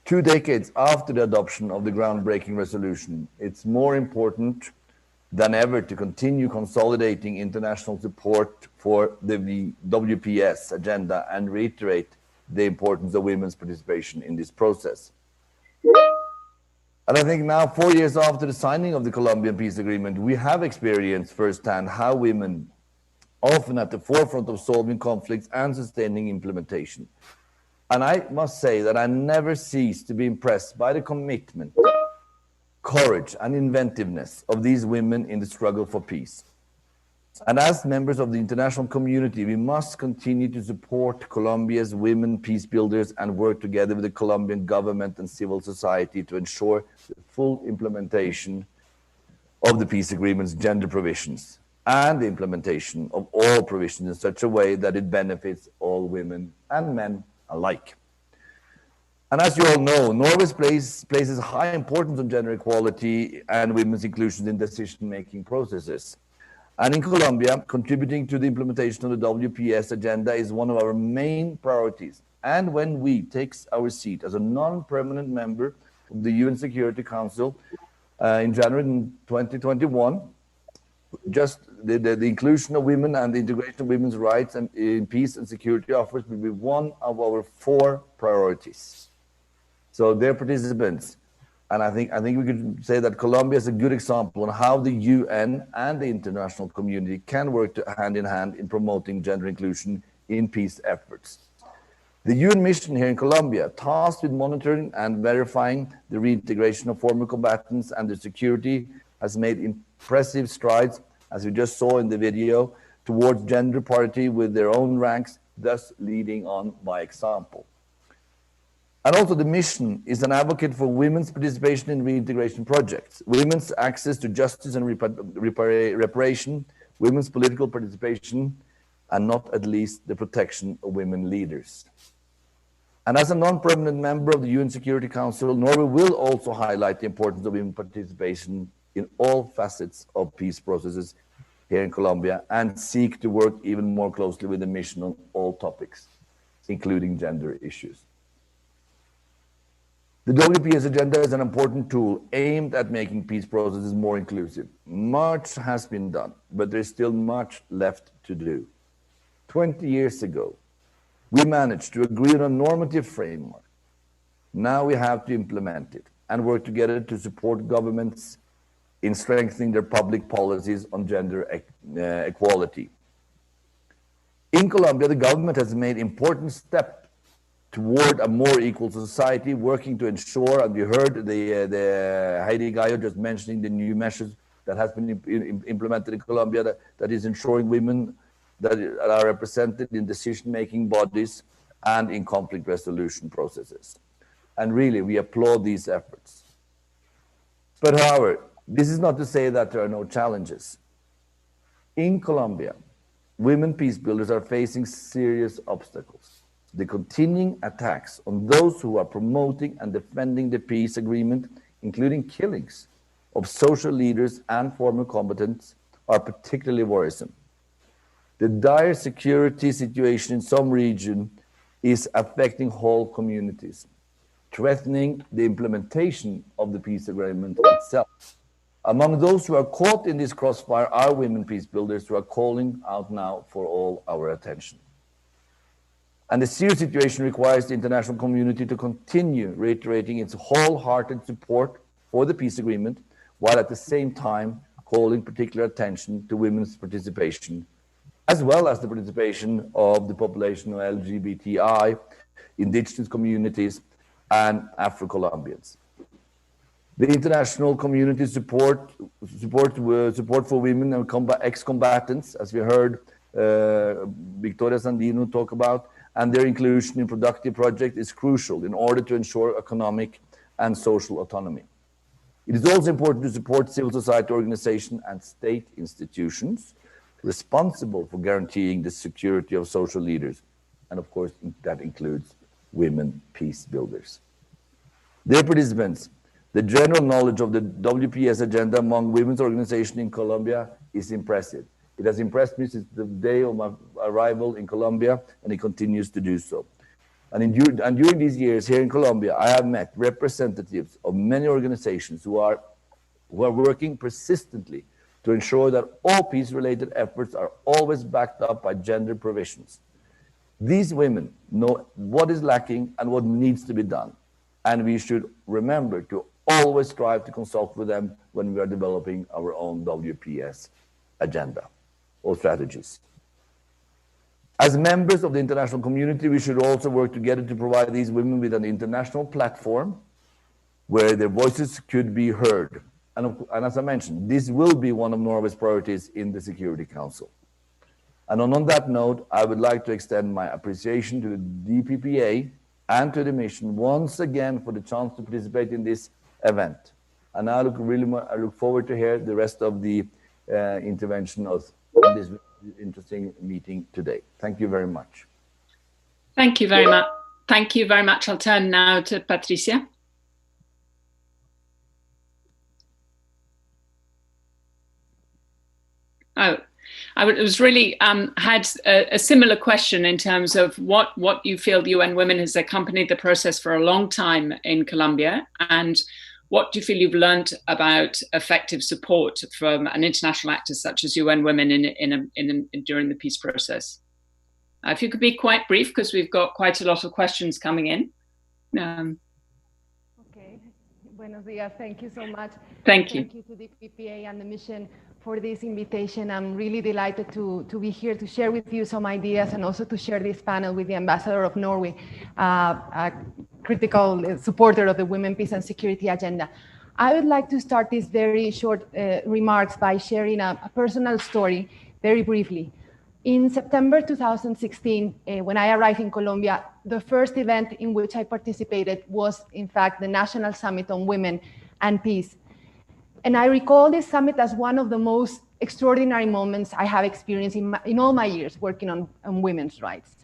2 decades after the adoption of the groundbreaking resolution, it's more important than ever to continue consolidating international support for the WPS agenda and reiterate the importance of women's participation in this process. And I think now, 4 years after the signing of the Colombian peace agreement, we have experienced firsthand how women, often at the forefront of solving conflicts and sustaining implementation. And I must say that I never cease to be impressed by the commitment, courage and inventiveness of these women in the struggle for peace. And as members of the international community, we must continue to support Colombia's women peace builders and work together with the Colombian government and civil society to ensure the full implementation of the peace agreement's gender provisions and the implementation of all provisions in such a way that it benefits all women and men alike. And as you all know, Norway places high importance on gender equality and women's inclusion in decision-making processes. And in Colombia, contributing to the implementation of the WPS agenda is one of our main priorities. And when we take our seat as a non-permanent member of the UN Security Council in January 2021, just the inclusion of women and the integration of women's rights and in peace and security offers will be one of our 4 priorities. So dear participants, and I think we could say that Colombia is a good example on how the UN and the international community can work hand in hand in promoting gender inclusion in peace efforts. The UN mission here in Colombia, tasked with monitoring and verifying the reintegration of former combatants and their security, has made impressive strides, as we just saw in the video, towards gender parity with their own ranks, thus leading on by example. And also the mission is an advocate for women's participation in reintegration projects, women's access to justice and reparation, women's political participation, and not at least the protection of women leaders. And as a non-permanent member of the UN Security Council, Norway will also highlight the importance of women participation in all facets of peace processes here in Colombia and seek to work even more closely with the mission on all topics, including gender issues. The WPS agenda is an important tool aimed at making peace processes more inclusive. Much has been done, but there's still much left to do. 20 years ago, we managed to agree on a normative framework. Now we have to implement it and work together to support governments in strengthening their public policies on gender equality. In Colombia, the government has made important steps toward a more equal society, working to ensure, and we heard the Heidi Gallo just mentioning the new measures that has been implemented in Colombia that is ensuring women that are represented in decision-making bodies and in conflict resolution processes. And really, we applaud these efforts. But however, this is not to say that there are no challenges. In Colombia, women peace builders are facing serious obstacles. The continuing attacks on those who are promoting and defending the peace agreement, including killings of social leaders and former combatants, are particularly worrisome. The dire security situation in some region is affecting whole communities, threatening the implementation of the peace agreement itself. Among those who are caught in this crossfire are women peace builders who are calling out now for all our attention. And the serious situation requires the international community to continue reiterating its wholehearted support for the peace agreement, while at the same time calling particular attention to women's participation, as well as the participation of the population of LGBTI, indigenous communities, and Afro-Colombians. The international community support for women and ex-combatants, as we heard Victoria Sandino talk about, and their inclusion in productive projects is crucial in order to ensure economic and social autonomy. It is also important to support civil society organizations and state institutions responsible for guaranteeing the security of social leaders. And of course, that includes women peace builders. Dear participants, the general knowledge of the WPS agenda among women's organizations in Colombia is impressive. It has impressed me since the day of my arrival in Colombia, and it continues to do so. And during these years here in Colombia, I have met representatives of many organizations who are working persistently to ensure that all peace-related efforts are always backed up by gender provisions. These women know what is lacking and what needs to be done, and we should remember to always strive to consult with them when we are developing our own WPS agenda or strategies. As members of the international community, we should also work together to provide these women with an international platform where their voices could be heard. And as I mentioned, this will be one of Norway's priorities in the Security Council. And on that note, I would like to extend my appreciation to the DPPA and to the mission once again for the chance to participate in this event. And I look forward to hear the rest of the intervention of this interesting meeting today. Thank you very much. Thank you very much. Thank you very much. I'll turn now to Patricia. Oh, I was really had a similar question in terms of what you feel the UN Women has accompanied the process for a long time in Colombia, and what do you feel you've learned about effective support from an international actor such as UN Women during the peace process? If you could be quite brief, because we've got quite a lot of questions coming in. Okay, buenos días. Thank you so much. Thank you. Thank you to the PPA and the mission for this invitation. I'm really delighted to be here to share with you some ideas and also to share this panel with the Ambassador of Norway, a critical supporter of the Women, Peace and Security agenda. I would like to start these very short remarks by sharing a personal story very briefly. In September 2016, when I arrived in Colombia, the first event in which I participated was, in fact, the National Summit on Women and Peace. And I recall this summit as one of the most extraordinary moments I have experienced in all my years working on women's rights.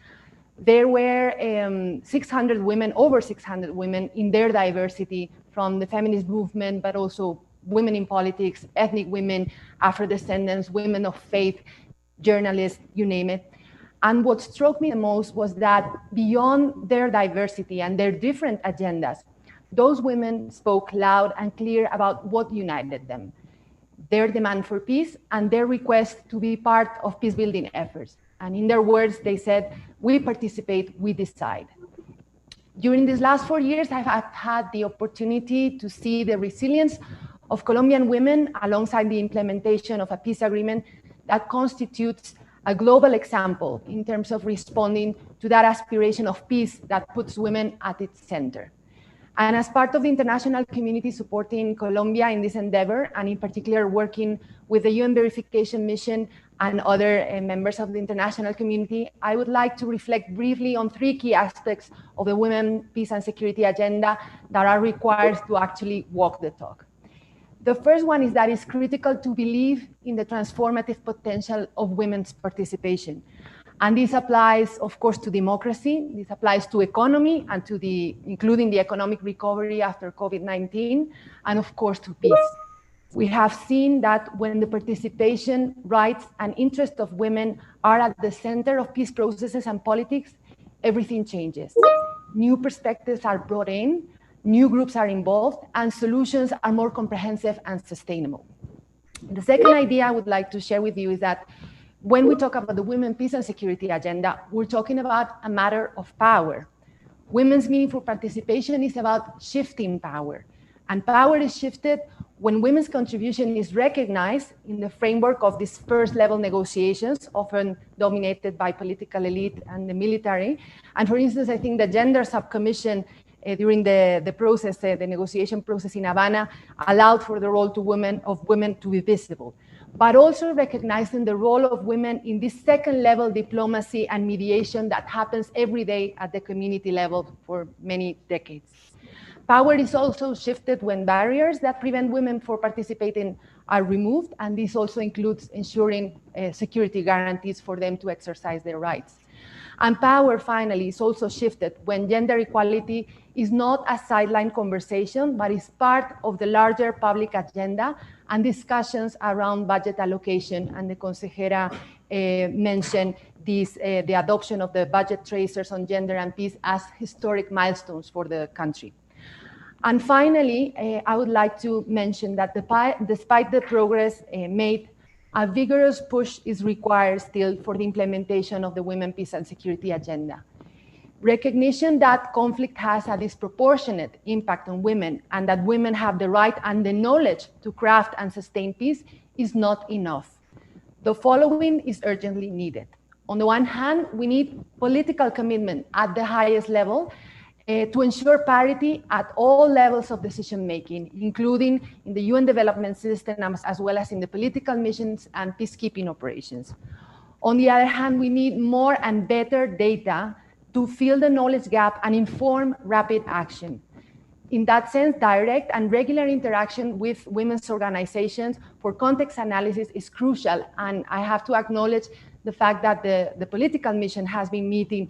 There were 600 women, over 600 women in their diversity, from the feminist movement, but also women in politics, ethnic women, Afro-descendants, women of faith, journalists, you name it. And what struck me the most was that beyond their diversity and their different agendas, those women spoke loud and clear about what united them, their demand for peace and their request to be part of peace-building efforts. And in their words, they said, "We participate, we decide." During these last 4 years, I have had the opportunity to see the resilience of Colombian women alongside the implementation of a peace agreement that constitutes a global example in terms of responding to that aspiration of peace that puts women at its center. And as part of the international community supporting Colombia in this endeavor, and in particular working with the UN Verification Mission and other members of the international community, I would like to reflect briefly on 3 key aspects of the Women, Peace and Security agenda that are required to actually walk the talk. The first one is that it's critical to believe in the transformative potential of women's participation. And this applies, of course, to democracy. This applies to economy and to including the economic recovery after COVID-19, and of course to peace. We have seen that when the participation, rights, and interests of women are at the center of peace processes and politics, everything changes. New perspectives are brought in, new groups are involved, and solutions are more comprehensive and sustainable. The second idea I would like to share with you is that when we talk about the Women, Peace and Security agenda, we're talking about a matter of power. Women's meaningful participation is about shifting power. And power is shifted when women's contribution is recognized in the framework of these first-level negotiations, often dominated by political elite and the military. And for instance, I think the Gender Subcommission during the process, the negotiation process in Havana, allowed for the role of women to be visible, but also recognizing the role of women in this second-level diplomacy and mediation that happens every day at the community level for many decades. Power is also shifted when barriers that prevent women from participating are removed, and this also includes ensuring security guarantees for them to exercise their rights. And power, finally, is also shifted when gender equality is not a sideline conversation, but is part of the larger public agenda and discussions around budget allocation. And the consejera mentioned the adoption of the budget tracers on gender and peace as historic milestones for the country. And finally, I would like to mention that despite the progress made, a vigorous push is required still for the implementation of the Women, Peace and Security agenda. Recognition that conflict has a disproportionate impact on women and that women have the right and the knowledge to craft and sustain peace is not enough. The following is urgently needed. On the one hand, we need political commitment at the highest level to ensure parity at all levels of decision-making, including in the UN development system, as well as in the political missions and peacekeeping operations. On the other hand, we need more and better data to fill the knowledge gap and inform rapid action. In that sense, direct and regular interaction with women's organizations for context analysis is crucial, and I have to acknowledge the fact that the political mission has been meeting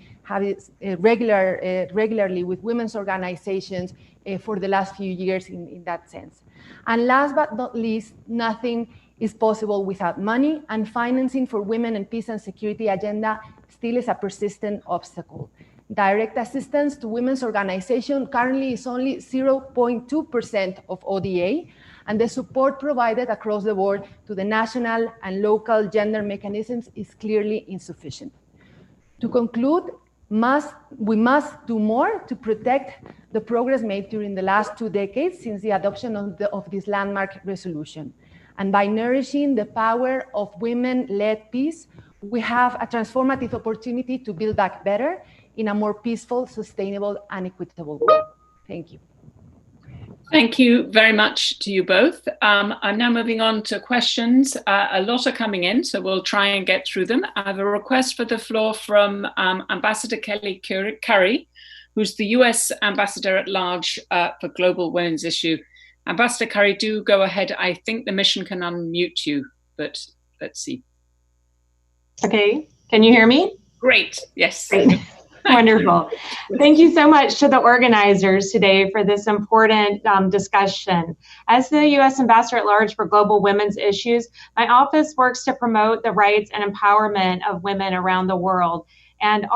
regularly with women's organizations for the last few years in that sense. And last but not least, nothing is possible without money, and financing for women and peace and security agenda still is a persistent obstacle. Direct assistance to women's organizations currently is only 0.2% of ODA, and the support provided across the board to the national and local gender mechanisms is clearly insufficient. To conclude, we must do more to protect the progress made during the last 2 decades since the adoption of this landmark resolution. And by nourishing the power of women-led peace, we have a transformative opportunity to build back better in a more peaceful, sustainable, and equitable way. Thank you. Thank you very much to you both. I'm now moving on to questions. A lot are coming in, so we'll try and get through them. I have a request for the floor from Ambassador Kelly Curry, who's the US Ambassador at Large for Global Women's Issue. Ambassador Curry, do go ahead. I think the mission can unmute you, but let's see. Okay, can you hear me? Great, yes. Great. Wonderful. Thank you so much to the organizers today for this important discussion. As the U.S. Ambassador at Large for Global Women's Issues, my office works to promote the rights and empowerment of women around the world and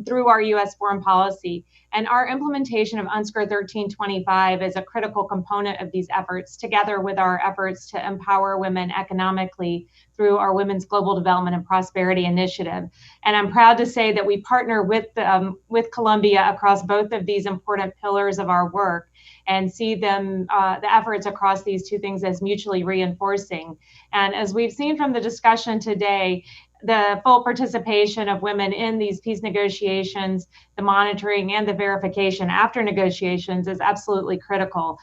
through our U.S. foreign policy. And our implementation of UNSCR 1325 is a critical component of these efforts, together with our efforts to empower women economically through our Women's Global Development and Prosperity Initiative. And I'm proud to say that we partner with Colombia across both of these important pillars of our work and see them, the efforts across these two things as mutually reinforcing. And as we've seen from the discussion today, the full participation of women in these peace negotiations, the monitoring and the verification after negotiations is absolutely critical.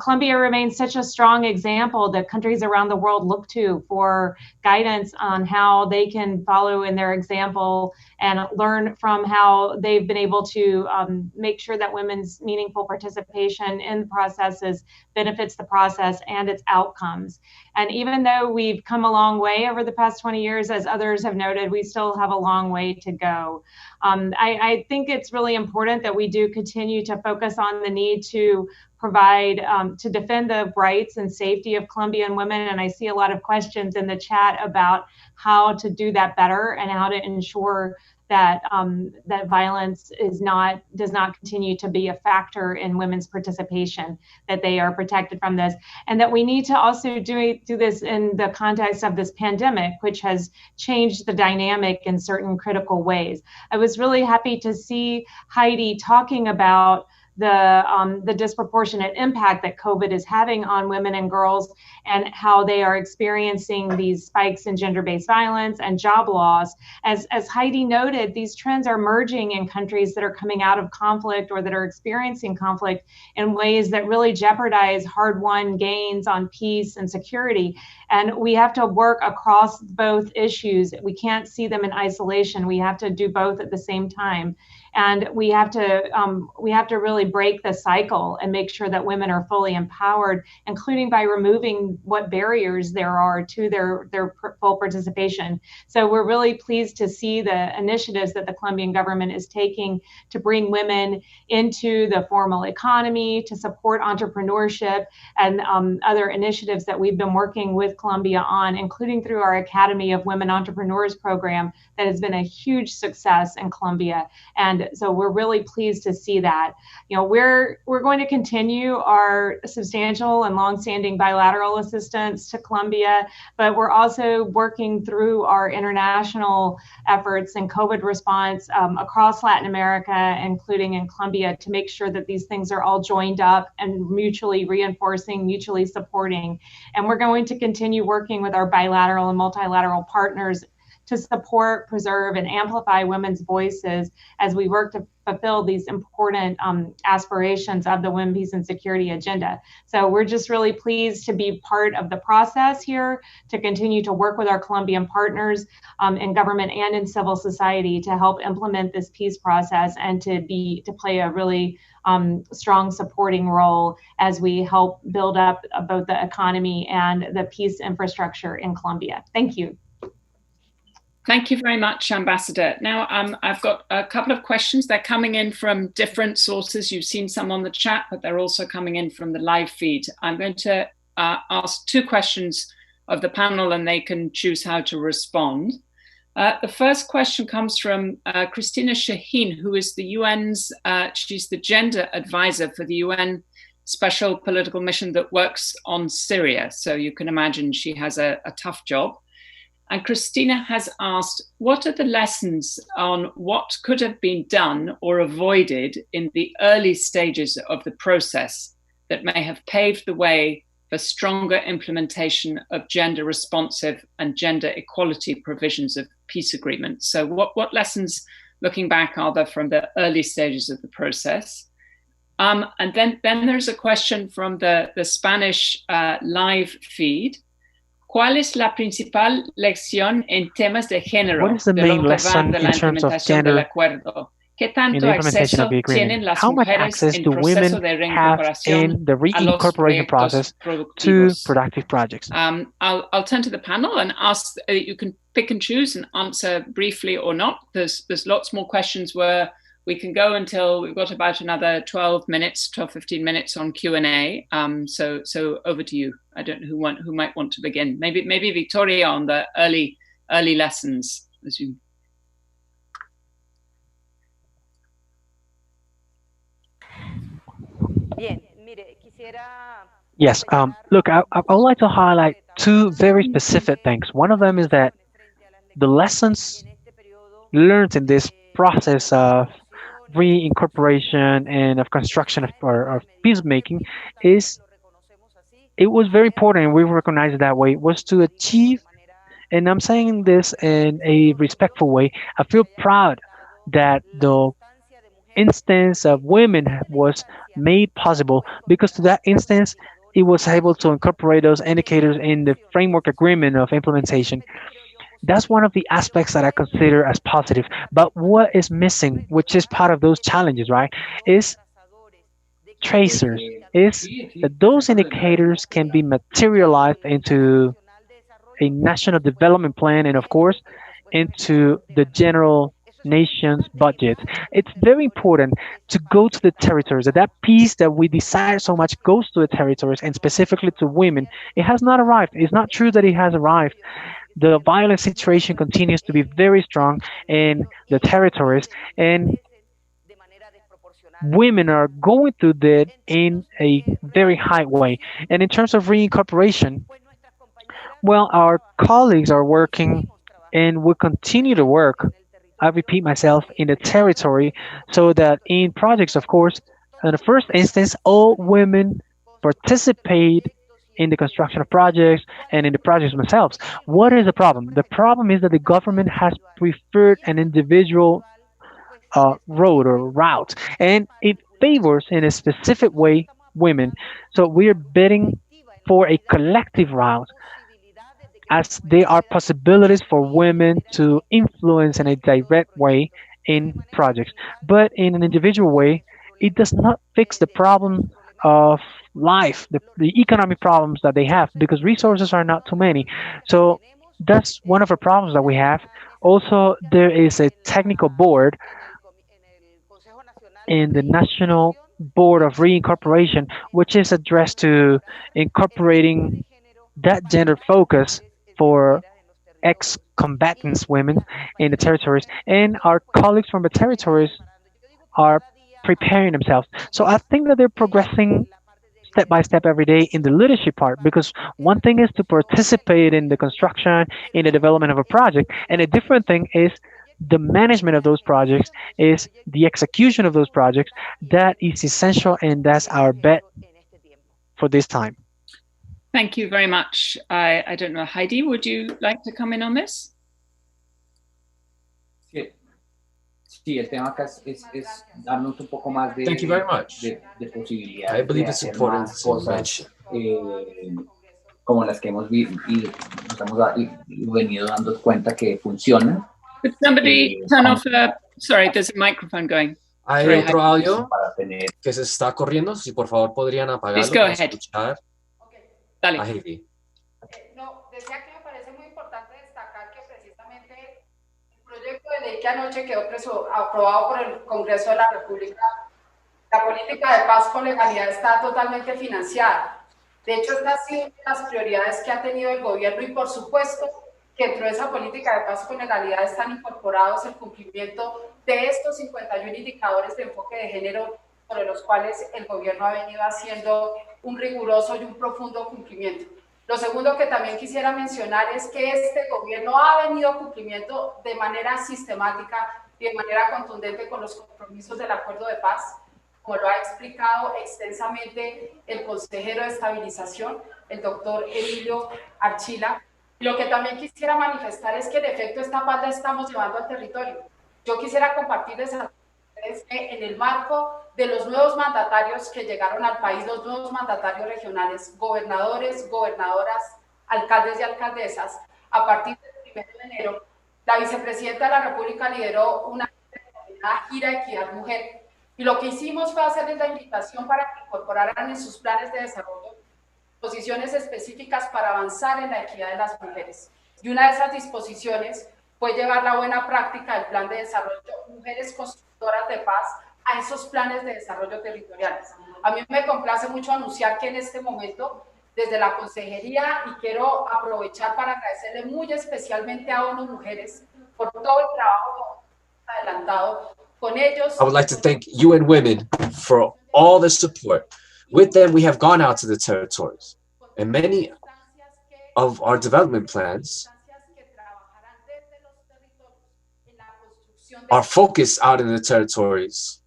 Colombia remains such a strong example that countries around the world look to for guidance on how they can follow in their example and learn from how they've been able to make sure that women's meaningful participation in the processes benefits the process and its outcomes. And even though we've come a long way over the past 20 years, as others have noted, we still have a long way to go. I think it's really important that we do continue to focus on the need to provide, to defend the rights and safety of Colombian women. And I see a lot of questions in the chat about how to do that better and how to ensure that that violence does not continue to be a factor in women's participation, that they are protected from this, and that we need to also do this in the context of this pandemic, which has changed the dynamic in certain critical ways. I was really happy to see Heidi talking about the disproportionate impact that COVID is having on women and girls and how they are experiencing these spikes in gender-based violence and job loss. As Heidi noted, these trends are merging in countries that are coming out of conflict or that are experiencing conflict in ways that really jeopardize hard-won gains on peace and security. And we have to work across both issues. We can't see them in isolation. We have to do both at the same time. And we have to really break the cycle and make sure that women are fully empowered, including by removing what barriers there are to their full participation. So we're really pleased to see the initiatives that the Colombian government is taking to bring women into the formal economy, to support entrepreneurship and other initiatives that we've been working with Colombia on, including through our Academy of Women Entrepreneurs program that has been a huge success in Colombia. And so we're really pleased to see that. You know, we're going to continue our substantial and longstanding bilateral assistance to Colombia, but we're also working through our international efforts and COVID response across Latin America, including in Colombia, to make sure that these things are all joined up and mutually reinforcing, mutually supporting. And we're going to continue working with our bilateral and multilateral partners to support, preserve, and amplify women's voices as we work to fulfill these important aspirations of the Women, Peace, and Security agenda. So we're just really pleased to be part of the process here, to continue to work with our Colombian partners in government and in civil society to help implement this peace process and to play a really strong supporting role as we help build up both the economy and the peace infrastructure in Colombia. Thank you. Thank you very much, Ambassador. Now, I've got a couple of questions. They're coming in from different sources. You've seen some on the chat, but they're also coming in from the live feed. I'm going to ask two questions of the panel, and they can choose how to respond. The first question comes from Christina Shaheen, who is the UN's, she's the gender advisor for the UN Special Political Mission that works on Syria. So you can imagine she has a tough job. And Christina has asked, what are the lessons on what could have been done or avoided in the early stages of the process that may have paved the way for stronger implementation of gender responsive and gender equality provisions of peace agreements. So what lessons, looking back, are there from the early stages of the process? And then there's a question from the Spanish live feed. ¿Cuál es la principal lección en temas de género? What is the main lesson in terms of gender ¿Qué in tanto the implementation acceso of the tienen agreement? las How much mujeres access en do proceso women de have reincorporación in the a los reincorporation proyectos process to productivos? productive projects? I'll turn to the panel and ask, you can pick and choose and answer briefly or not. There's lots more questions where we can go until we've got about another 12, 15 minutes on Q&A. So over to you. I don't know who might want to begin. Maybe Victoria on the early lessons. Yes, look, I would like to highlight two very specific things. One of them is that the lessons learned in this process of reincorporation and of construction of peacemaking is, it was very important, and we recognize it that way, was to achieve, and I'm saying this in a respectful way, I feel proud that the instance of women was made possible, because to that instance, it was able to incorporate those indicators in the framework agreement of implementation. That's one of the aspects that I consider as positive. But what is missing, which is part of those challenges, right, is tracers, is that those indicators can be materialized into a national development plan and, of course, into the general nation's budget. It's very important to go to the territories. That piece that we desire so much goes to the territories, and specifically to women. It has not arrived. It's not true that it has arrived. The violent situation continues to be very strong in the territories, and women are going through that in a very high way. And in terms of reincorporation, well, our colleagues are working and will continue to work, I repeat myself, in the territory, so that in projects, of course, in the first instance, all women participate in the construction of projects and in the projects themselves. What is the problem? The problem is that the government has preferred an individual road or route, and it favors in a specific way women. So we are bidding for a collective route, as there are possibilities for women to influence in a direct way in projects. But in an individual way, it does not fix the problem of life, the economic problems that they have, because resources are not too many. So that's one of the problems that we have. Also, there is a technical board in the National Board of Reincorporation, which is addressed to incorporating that gender focus for ex-combatants women in the territories, and our colleagues from the territories are preparing themselves. So I think that they're progressing step by step every day in the leadership part, because one thing is to participate in the construction, in the development of a project, and a different thing is the management of those projects, is the execution of those projects. That is essential, and that's our bet for this time. Thank you very much. I don't know, Heidi, would you like to come in on this? Sí, el tema acá es darnos un poco más de, Thank you very much. de posibilidades I believe de it's hacer important más to cosas mention. Como las que hemos visto y nos hemos venido dando cuenta que funcionan. Could somebody turn off sorry, there's a microphone going. Hay Sorry, otro audio que se está corriendo. Si por favor podrían apagarlo Please go para ahead. escuchar Dale. a Heidi. No, decía que me parece muy importante destacar que precisamente el proyecto de ley que anoche quedó aprobado por el Congreso de la República, la política de paz con legalidad está totalmente financiada. De hecho, esta ha sido una de las prioridades que ha tenido el gobierno, y por supuesto que dentro de esa política de paz con legalidad están incorporados el cumplimiento de estos 51 indicadores de enfoque de género, sobre los cuales el gobierno ha venido haciendo un riguroso y un profundo cumplimiento. Lo segundo que también quisiera mencionar es que este gobierno ha venido cumplimiento de manera sistemática y de manera contundente con los compromisos del acuerdo de paz. como lo ha explicado extensamente el consejero de estabilización, el doctor Emilio Archila. Lo que también quisiera manifestar es que en efecto esta paz la estamos llevando al territorio. Yo quisiera compartirles a ustedes que en el marco de los nuevos mandatarios que llegaron al país, los nuevos mandatarios regionales, gobernadores, gobernadoras, alcaldes y alcaldesas, a partir del 1 de enero, la vicepresidenta de la República lideró una gira Equidad Mujer. Y lo que hicimos fue hacerles la invitación para que incorporaran en sus planes de desarrollo disposiciones específicas para avanzar en la equidad de las mujeres. Y una de esas disposiciones fue llevar la buena práctica del plan de desarrollo Mujeres Constructoras de Paz a esos planes de desarrollo territoriales. A mí me complace mucho anunciar que en este momento, desde la consejería, y quiero aprovechar para agradecerle muy especialmente a ONU Mujeres por todo el trabajo adelantado con ellos. I would like to thank UN Women for all the support. With them, we have gone out to the territories, and many of our development plans are focused out in the territories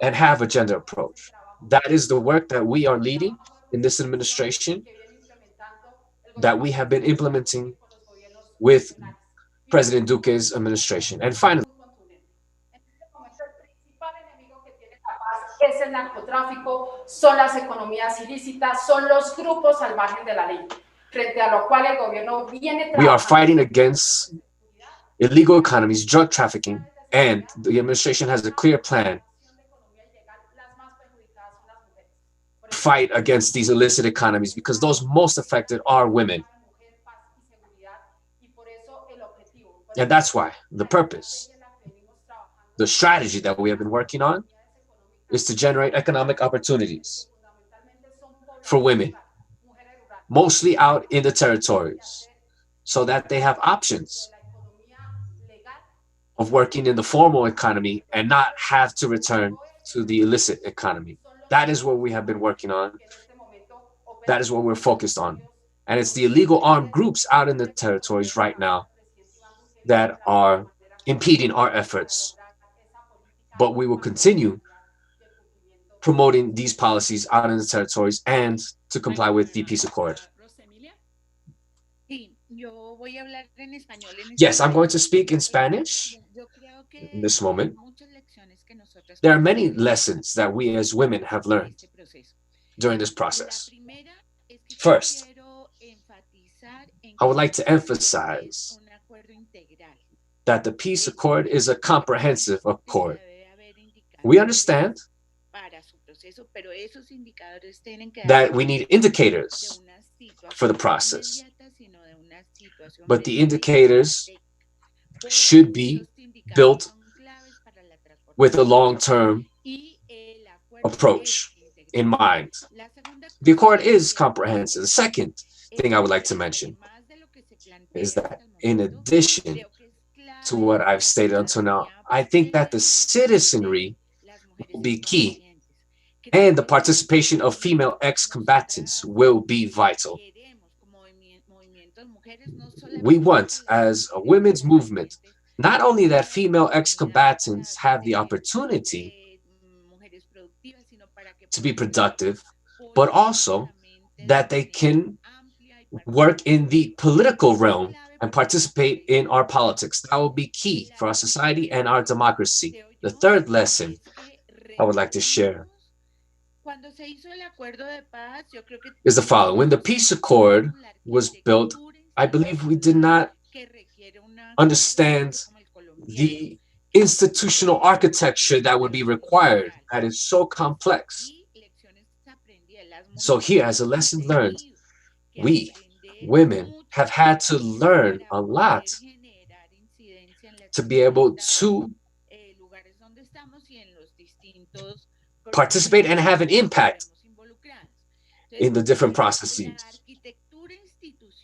and have a gender approach. That is the work that we are leading in this administration, that we have been implementing with President Duque's administration. And finally, es el narcotráfico, son las economías ilícitas, son los grupos al margen de la ley, frente a lo cual el gobierno viene we are fighting against illegal economies, drug trafficking, and the administration has a clear plan to fight against these illicit economies because those most affected are women. And that's why the purpose, the strategy that we have been working on is to generate economic opportunities for women, mostly out in the territories, so that they have options of working in the formal economy and not have to return to the illicit economy. That is what we have been working on. That is what we're focused on. And it's the illegal armed groups out in the territories right now that are impeding our efforts. But we will continue promoting these policies out in the territories and to comply with the peace accord. Yes, I'm going to speak in Spanish in this moment. There are many lessons that we as women have learned during this process. First, I would like to emphasize that the peace accord is a comprehensive accord. We understand that we need indicators for the process, but the indicators should be built with a long-term approach in mind. The accord is comprehensive. The second thing I would like to mention is that in addition to what I've stated until now, I think that the citizenry will be key, and the participation of female ex-combatants will be vital. We want, as a women's movement, not only that female ex-combatants have the opportunity to be productive, but also that they can work in the political realm and participate in our politics. That will be key for our society and our democracy. The third lesson I would like to share is the following. When the peace accord was built, I believe we did not understand the institutional architecture that would be required. That is so complex. So here, as a lesson learned, we, women, have had to learn a lot to be able to participate and have an impact in the different processes.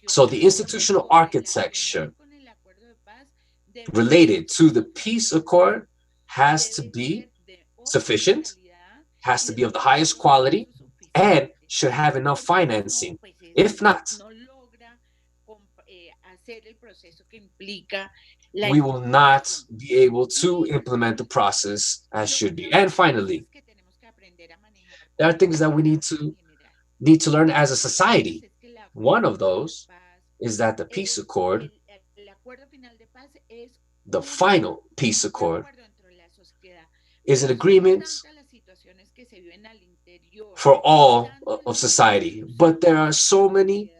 So the institutional architecture related to the peace accord has to be sufficient, has to be of the highest quality, and should have enough financing. If not, we will not be able to implement the process as should be. And finally, There are things that we need to learn as a society. One of those is that the peace accord, the final peace accord, is an agreement for all of society. But there are so many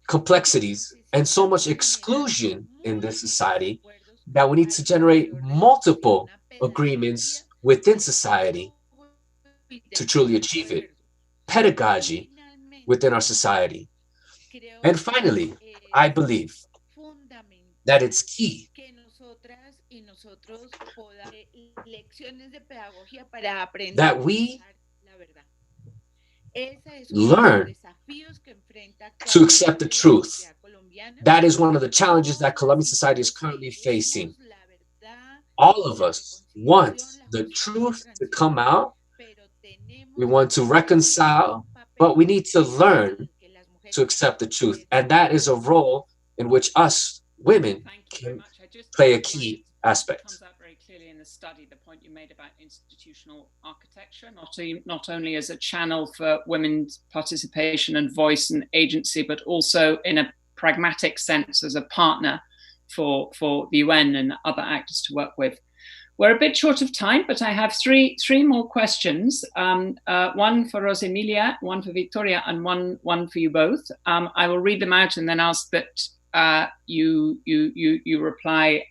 complexities and so much exclusion in this society that we need to generate multiple agreements within society to truly achieve it. Pedagogy within our society. And finally, I believe that it's key that we learn to accept the truth. That is one of the challenges that Colombian society is currently facing. All of us want the truth to come out. We want to reconcile, but we need to learn to accept the truth. And that is a role in which us women can play a key aspect. Comes out very clearly in the study, the point you made about institutional architecture, not only as a channel for women's participation and voice and agency, but also in a pragmatic sense as a partner for the UN and other actors to work with. We're a bit short of time, but I have three more questions. One for Rosa Emilia, one for Victoria, and one for you both. I will read them out and then ask that you reply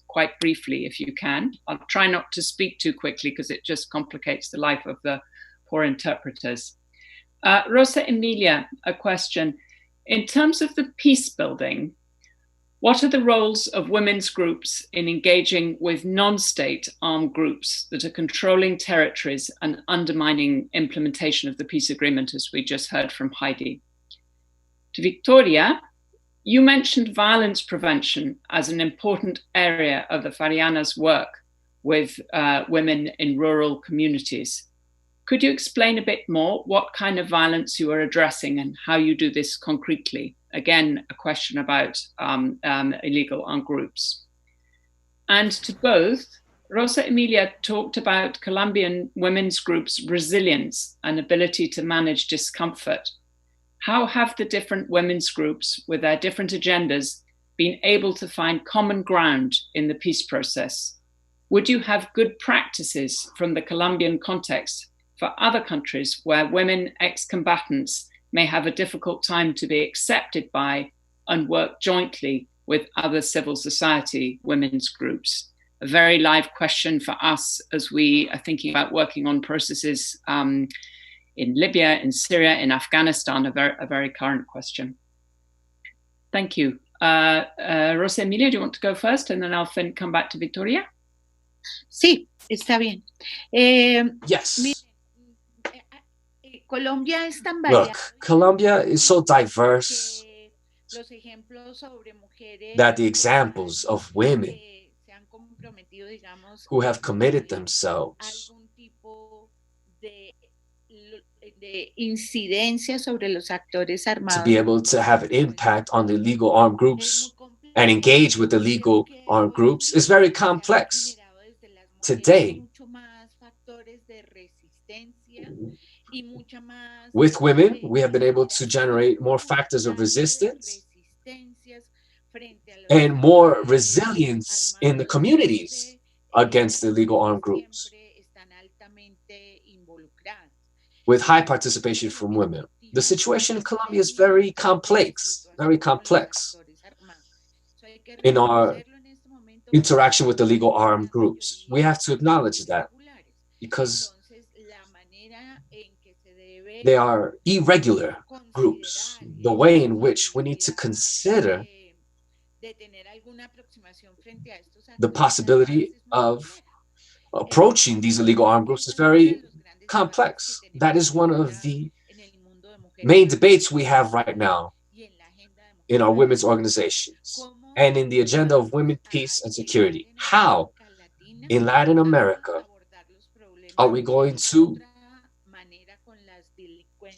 quite briefly if you can. I'll try not to speak too quickly because it just complicates the life of the poor interpreters. Rosa Emilia, a question. In terms of the peace building, what are the roles of women's groups in engaging with non-state armed groups that are controlling territories and undermining implementation of the peace agreement, as we just heard from Heidi? To Victoria, you mentioned violence prevention as an important area of the Fariana's work with women in rural communities. Could you explain a bit more what kind of violence you are addressing and how you do this concretely? Again, a question about illegal armed groups. And to both, Rosa Emilia talked about Colombian women's groups' resilience and ability to manage discomfort. How have the different women's groups with their different agendas been able to find common ground in the peace process? Would you have good practices from the Colombian context for other countries where women ex-combatants may have a difficult time to be accepted by and work jointly with other civil society women's groups? A very live question for us as we are thinking about working on processes in Libya, in Syria, in Afghanistan, a very current question. Thank you. Rosa Emilia, do you want to go first? And then I'll come back to Victoria. Sí, está bien. Yes. Colombia es tan Look, Colombia is so diverse that the examples of women who have committed themselves to be able to have an impact on the illegal armed groups and engage with the legal armed groups is very complex. Today, with women, we have been able to generate more factors of resistance and more resilience in the communities against the illegal armed groups, with high participation from women. The situation in Colombia is very complex in our interaction with the legal armed groups. We have to acknowledge that because they are irregular groups. The way in which we need to consider the possibility of approaching these illegal armed groups is very complex. That is one of the main debates we have right now in our women's organizations and in the agenda of women, peace, and security. How, in Latin America, are we going to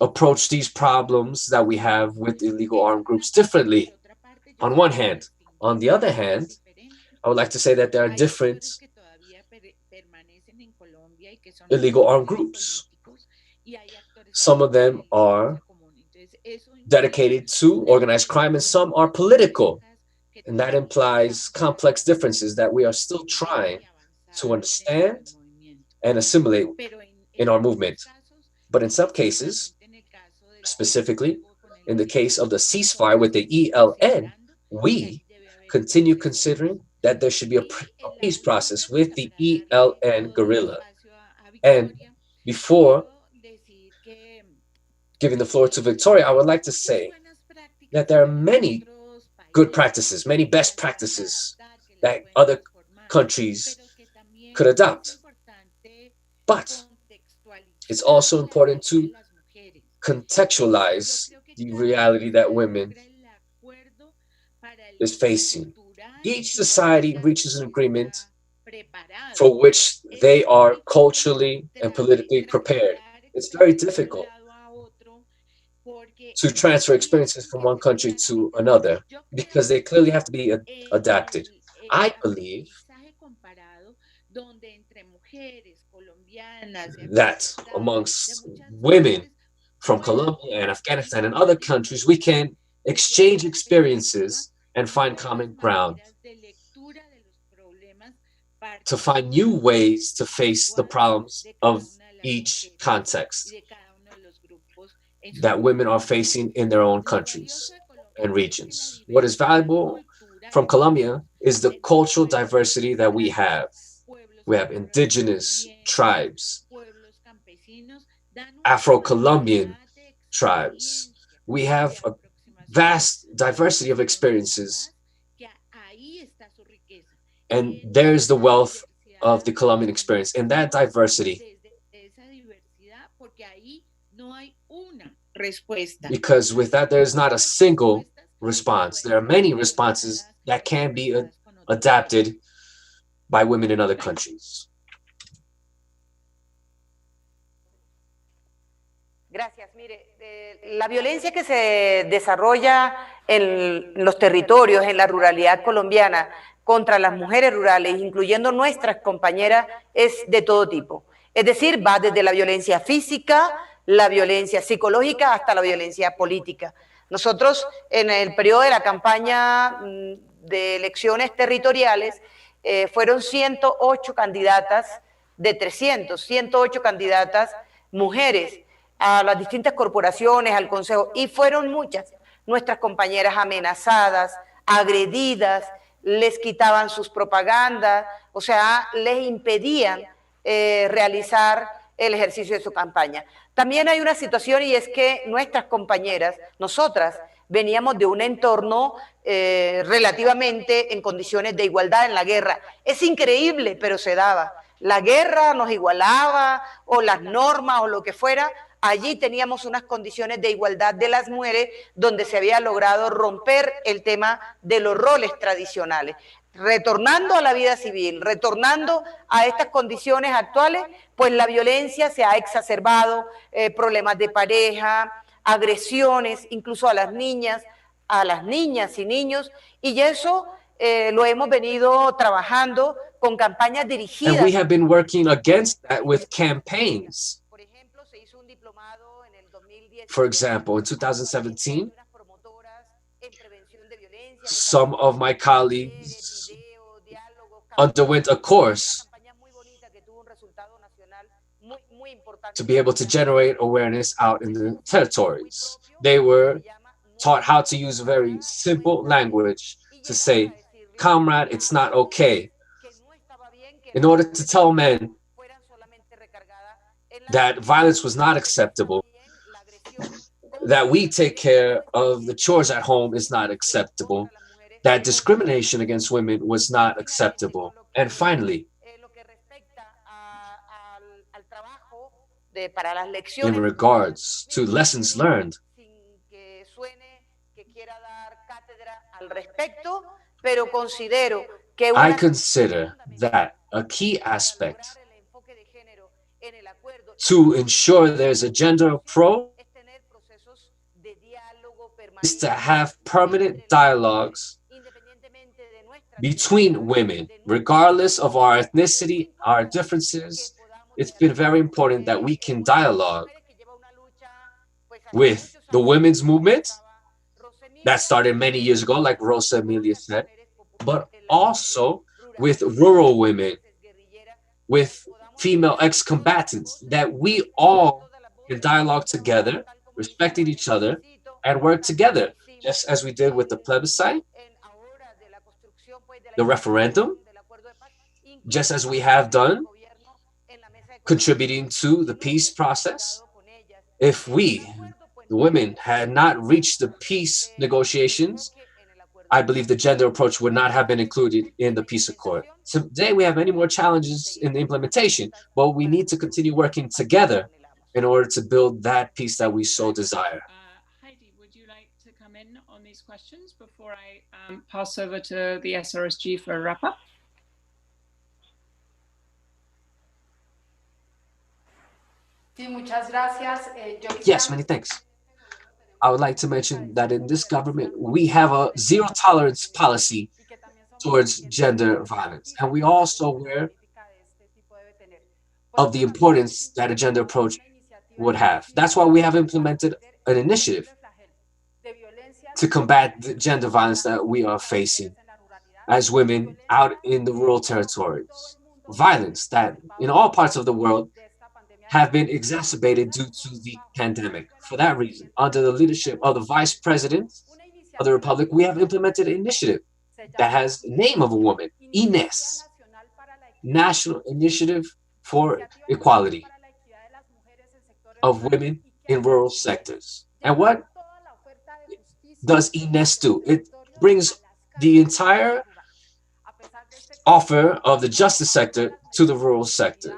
approach these problems that we have with illegal armed groups differently, on one hand? On the other hand, I would like to say that there are different illegal armed groups Some of them are dedicated to organized crime, and some are political. And that implies complex differences that we are still trying to understand and assimilate in our movement. But in some cases, specifically in the case of the ceasefire with the ELN, we continue considering that there should be a peace process with the ELN guerrilla. And before giving the floor to Victoria, I would like to say that there are many good practices, many best practices that other countries could adopt. But it's also important to contextualize the reality that women is facing. Each society reaches an agreement for which they are culturally and politically prepared. It's very difficult to transfer experiences from one country to another because they clearly have to be adapted. I believe that amongst women from Colombia and Afghanistan and other countries, we can exchange experiences and find common ground to find new ways to face the problems of each context that women are facing in their own countries and regions. What is valuable from Colombia is the cultural diversity that we have. We have indigenous tribes, Afro-Colombian tribes. We have a vast diversity of experiences. And there's the wealth of the Colombian experience. In that diversity, because with that, there is not a single response. There are many responses that can be adapted by women in other countries. Gracias. Mire, la violencia que se desarrolla en los territorios, en la ruralidad colombiana, contra las mujeres rurales, incluyendo nuestras compañeras, es de todo tipo. Es decir, va desde la violencia física, la violencia psicológica, hasta la violencia política. Nosotros, en el periodo de la campaña de elecciones territoriales, fueron 108 candidatas de 300, 108 candidatas mujeres a las distintas corporaciones, al Consejo, y fueron muchas nuestras compañeras amenazadas, agredidas, les quitaban sus propagandas, o sea, les impedían realizar el ejercicio de su campaña. También hay una situación y es que nuestras compañeras, nosotras, veníamos de un entorno relativamente en condiciones de igualdad en la guerra. Es increíble, pero se daba. La guerra nos igualaba, o las normas, o lo que fuera. Allí teníamos unas condiciones de igualdad de las mujeres donde se había logrado romper el tema de los roles tradicionales. Retornando a la vida civil, retornando a estas condiciones actuales, pues la violencia se ha exacerbado, problemas de pareja, agresiones, incluso a las niñas y niños, y eso lo hemos venido trabajando con campañas dirigidas. And we have been working against that with campaigns. For example, in 2017, some of my colleagues underwent a course to be able to generate awareness out in the territories. They were taught how to use a very simple language to say, comrade, it's not okay. In order to tell men that violence was not acceptable, that we take care of the chores at home is not acceptable, that discrimination against women was not acceptable. And finally, in regards to lessons learned, I consider that a key aspect to ensure there's a gender approach is to have permanent dialogues between women, regardless of our ethnicity, our differences. It's been very important that we can dialogue with the women's movement that started many years ago, like Rosa Emilia said, but also with rural women, with female ex-combatants, that we all can dialogue together, respecting each other, and work together, just as we did with the plebiscite, the referendum, just as we have done, contributing to the peace process. If we, the women, had not reached the peace negotiations, I believe the gender approach would not have been included in the peace accord. Today, we have many more challenges in the implementation, but we need to continue working together in order to build that peace that we so desire. Heidi, would you like to come in on these questions before I pass over to the SRSG for a wrap-up? Yes, many thanks. I would like to mention that in this government, we have a zero tolerance policy towards gender violence. And we also aware of the importance that a gender approach would have. That's why we have implemented an initiative to combat the gender violence that we are facing as women out in the rural territories. Violence that in all parts of the world have been exacerbated due to the pandemic. For that reason, under the leadership of the Vice President of the Republic, we have implemented an initiative that has the name of a woman, INES, National Initiative for Equality of Women in Rural Sectors. And what does INES do? It brings the entire offer of the justice sector to the rural sectors.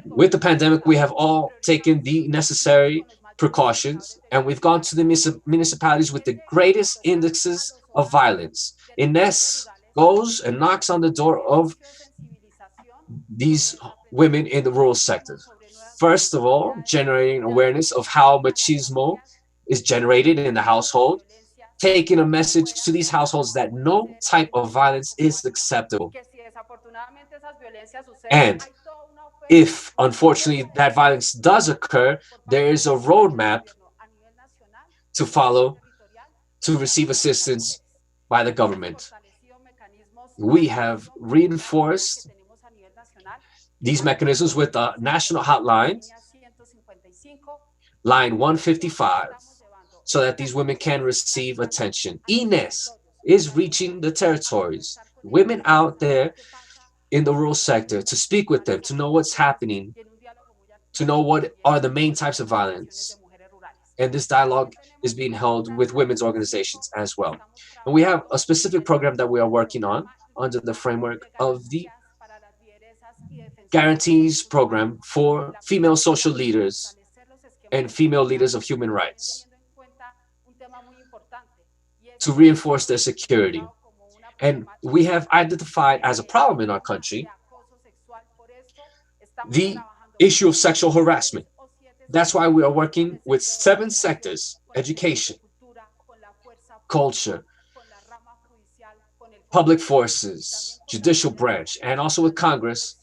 With the pandemic, we have all taken the necessary precautions, and we've gone to the municipalities with the greatest indexes of violence. INES goes and knocks on the door of these women in the rural sectors. First of all, generating awareness of how machismo is generated in the household, taking a message to these households that no type of violence is acceptable. And if, unfortunately, that violence does occur, there is a roadmap to follow to receive assistance by the government. We have reinforced these mechanisms with a national hotline, line 155, so that these women can receive attention. INES is reaching the territories, women out there in the rural sector, to speak with them, to know what's happening, to know what are the main types of violence. And this dialogue is being held with women's organizations as well. And we have a specific program that we are working on under the framework of the Guarantees Program for female social leaders and female leaders of human rights to reinforce their security. And we have identified as a problem in our country the issue of sexual harassment. That's why we are working with 7 sectors: education, culture, public forces, judicial branch, and also with Congress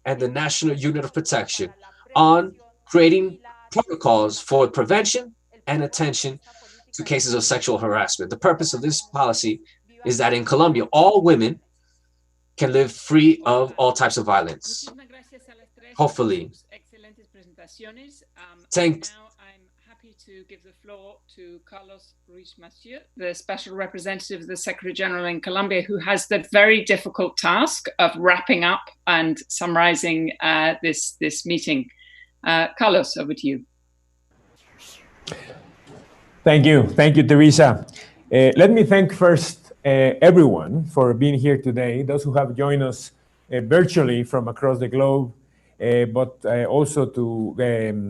and the National Unit of Protection on creating protocols for prevention and attention to cases of sexual harassment. The purpose of this policy is that in Colombia, all women can live free of all types of violence. Hopefully. Thanks. Now I'm happy to give the floor to Carlos Ruiz-Massieu, the Special Representative of the Secretary General in Colombia, who has the very difficult task of wrapping up and summarizing this meeting. Carlos, over to you. Thank you, Teresa. Let me thank first everyone for being here today, those who have joined us virtually from across the globe, but also to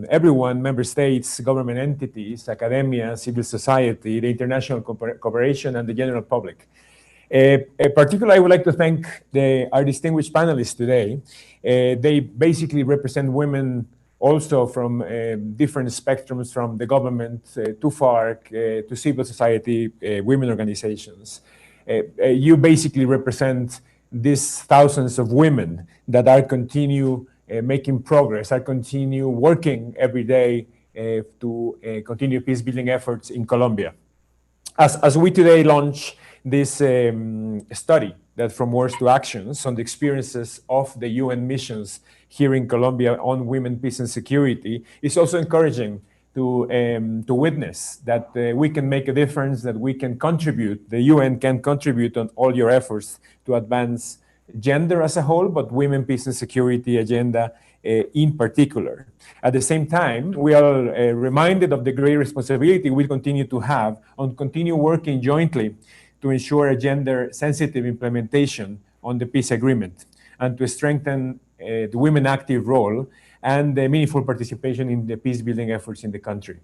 everyone, member states, government entities, academia, civil society, the international cooperation, and the general public. Particularly, I would like to thank our distinguished panelists today. They basically represent women also from different spectrums, from the government to FARC, to civil society, women organizations. You basically represent these thousands of women that are continue making progress, are continue working every day to continue peace building efforts in Colombia. As we today launch this study that from words to actions on the experiences of the UN missions here in Colombia on women, peace and security, is also encouraging to witness that we can make a difference, that we can contribute, the UN can contribute on all your efforts to advance gender as a whole, but women, peace and security agenda in particular. At the same time, we are reminded of the great responsibility we continue to have on continue working jointly to ensure a gender-sensitive implementation on the peace agreement and to strengthen the women active role and the meaningful participation in the peace-building efforts in the country.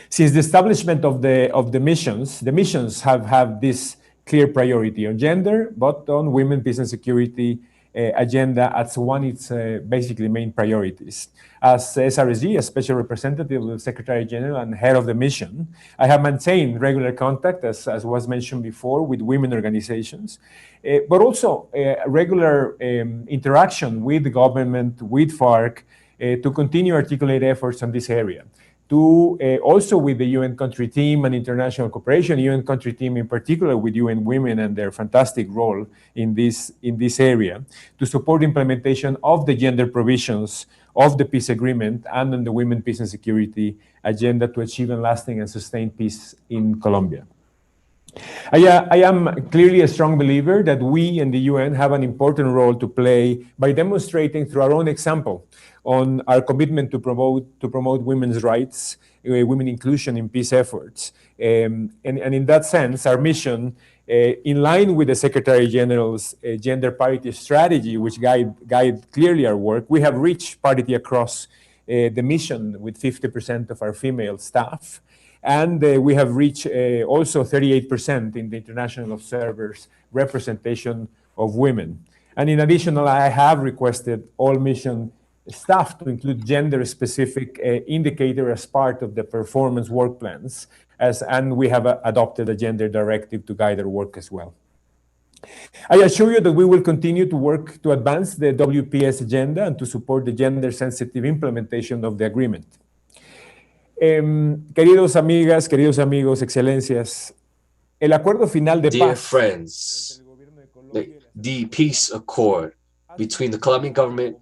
Since the establishment of the missions have this clear priority on gender, but on women, peace and security agenda as one of its basically main priorities. As SRSG, a special representative of the Secretary General and head of the mission, I have maintained regular contact, as was mentioned before, with women organizations, but also regular interaction with the government, with FARC, to continue articulate efforts on this area. To also with the UN country team and international cooperation, UN country team in particular with UN Women and their fantastic role in this area, to support implementation of the gender provisions of the peace agreement and on the women, peace and security agenda to achieve a lasting and sustained peace in Colombia. I am clearly a strong believer that we and the UN have an important role to play by demonstrating through our own example on our commitment to promote women's rights, women inclusion in peace efforts. And in that sense, our mission, in line with the Secretary General's gender parity strategy, which guide clearly our work, we have reached parity across the mission with 50% of our female staff. And we have reached also 38% in the international observers representation of women. And in addition, I have requested all mission staff to include gender-specific indicator as part of the performance work plans, and we have adopted a gender directive to guide our work as well. I assure you that we will continue to work to advance the WPS agenda and to support the gender-sensitive implementation of the agreement. Queridos amigas, queridos amigos, excelencias, el acuerdo final de Dear paz. friends, the peace accord between the Colombian government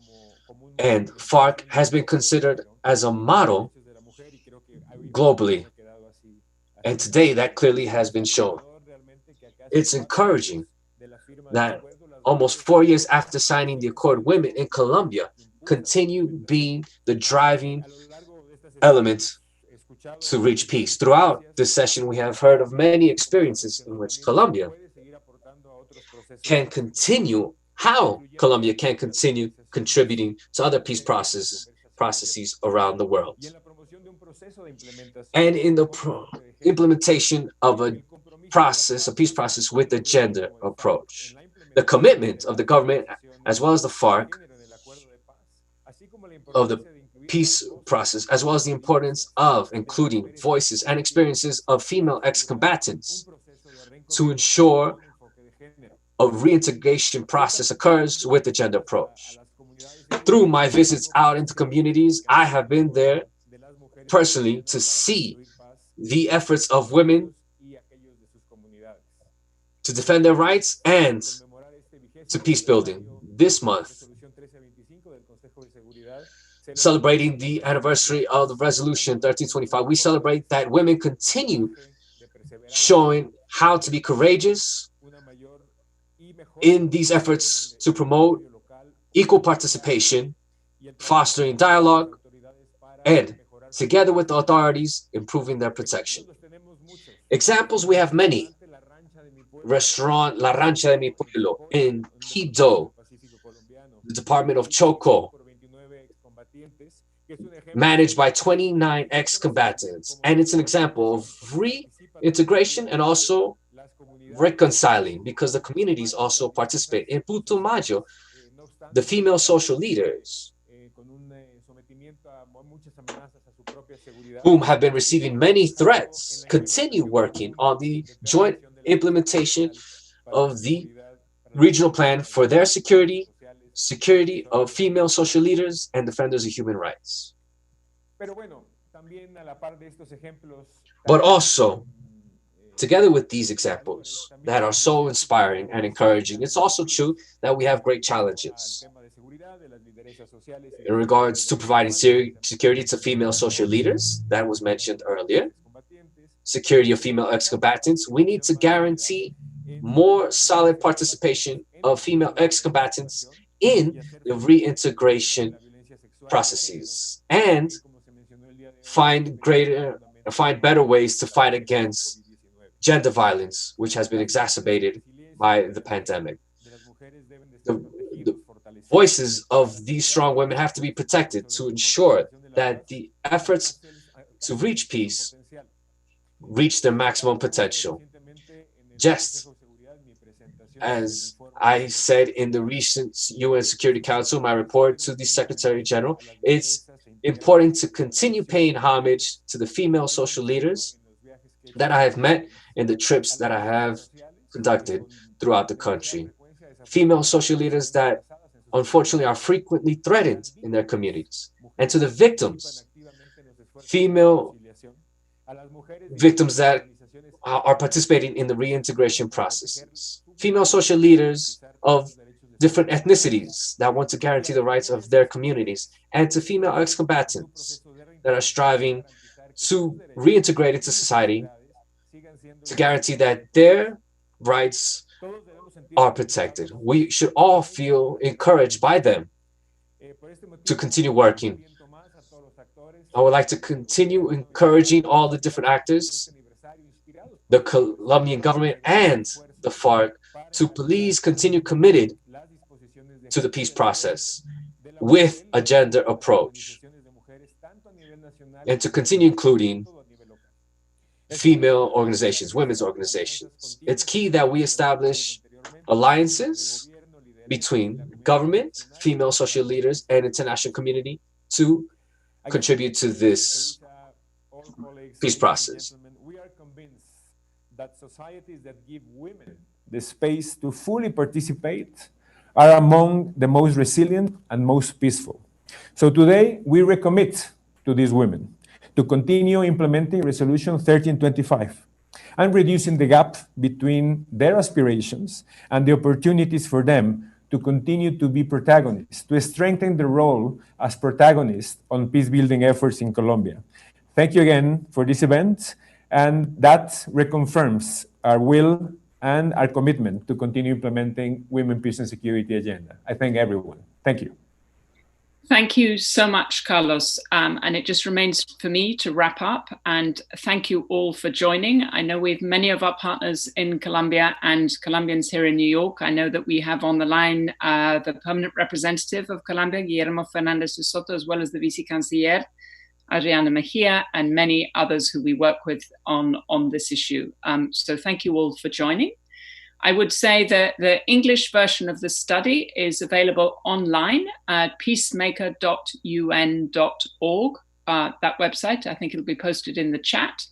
and FARC has been considered as a model globally. And today that clearly has been shown. It's encouraging that almost 4 years after signing the accord, women in Colombia continue being the driving element to reach peace. Throughout this session, we have heard of many experiences in which Colombia can continue, how Colombia can continue contributing to other peace processes around the world. And in the implementation of a peace process with a gender approach. The commitment of the government, as well as the FARC, of the peace process, as well as the importance of including voices and experiences of female ex-combatants to ensure a reintegration process occurs with the gender approach. Through my visits out into communities, I have been there personally to see the efforts of women to defend their rights and to peace building. This month, celebrating the anniversary of the resolution 1325, we celebrate that women continue showing how to be courageous in these efforts to promote equal participation, fostering dialogue, and together with the authorities, improving their protection. Examples, we have many. Restaurant La Rancha de Mi Pueblo in Quibdó, the Department of Choco, managed by 29 ex-combatants. And it's an example of reintegration and also reconciling, because the communities also participate. In Putumayo, the female social leaders, whom have been receiving many threats, continue working on the joint implementation of the regional plan for their security of female social leaders and defenders of human rights. But also, together with these examples that are so inspiring and encouraging, it's also true that we have great challenges in regards to providing security to female social leaders. That was mentioned earlier. Security of female ex-combatants. We need to guarantee more solid participation of female ex-combatants in the reintegration processes, and find better ways to fight against gender violence, which has been exacerbated by the pandemic. The voices of these strong women have to be protected to ensure that the efforts to reach peace reach their maximum potential. Just as I said in the recent UN Security Council, my report to the Secretary General, it's important to continue paying homage to the female social leaders that I have met in the trips that I have conducted throughout the country. Female social leaders that unfortunately are frequently threatened in their communities. And to the victims, female victims that are participating in the reintegration processes. Female social leaders of different ethnicities that want to guarantee the rights of their communities, and to female ex-combatants that are striving to reintegrate into society to guarantee that their rights are protected. We should all feel encouraged by them to continue working. I would like to continue encouraging all the different actors, the Colombian government and the FARC, to please continue committed to the peace process with a gender approach, and to continue including female organizations, women's organizations. It's key that we establish alliances between government, female social leaders, and international community to contribute to this peace process. We are convinced that societies that give women the space to fully participate are among the most resilient and most peaceful. So today, we recommit to these women to continue implementing Resolution 1325 and reducing the gap between their aspirations and the opportunities for them to continue to be protagonists, to strengthen their role as protagonists on peace-building efforts in Colombia. Thank you again for this event, and that reconfirms our will and our commitment to continue implementing Women, Peace and Security agenda. I thank everyone. Thank you. Thank you so much, Carlos. And it just remains for me to wrap up and thank you all for joining. I know we have many of our partners in Colombia and Colombians here in New York. I know that we have on the line the permanent representative of Colombia, Guillermo Fernández de Soto, as well as the vice-canciller, Adriana Mejia, and many others who we work with on this issue. So thank you all for joining. I would say that the English version of the study is available online at peacemaker.un.org, that website. I think it'll be posted in the chat.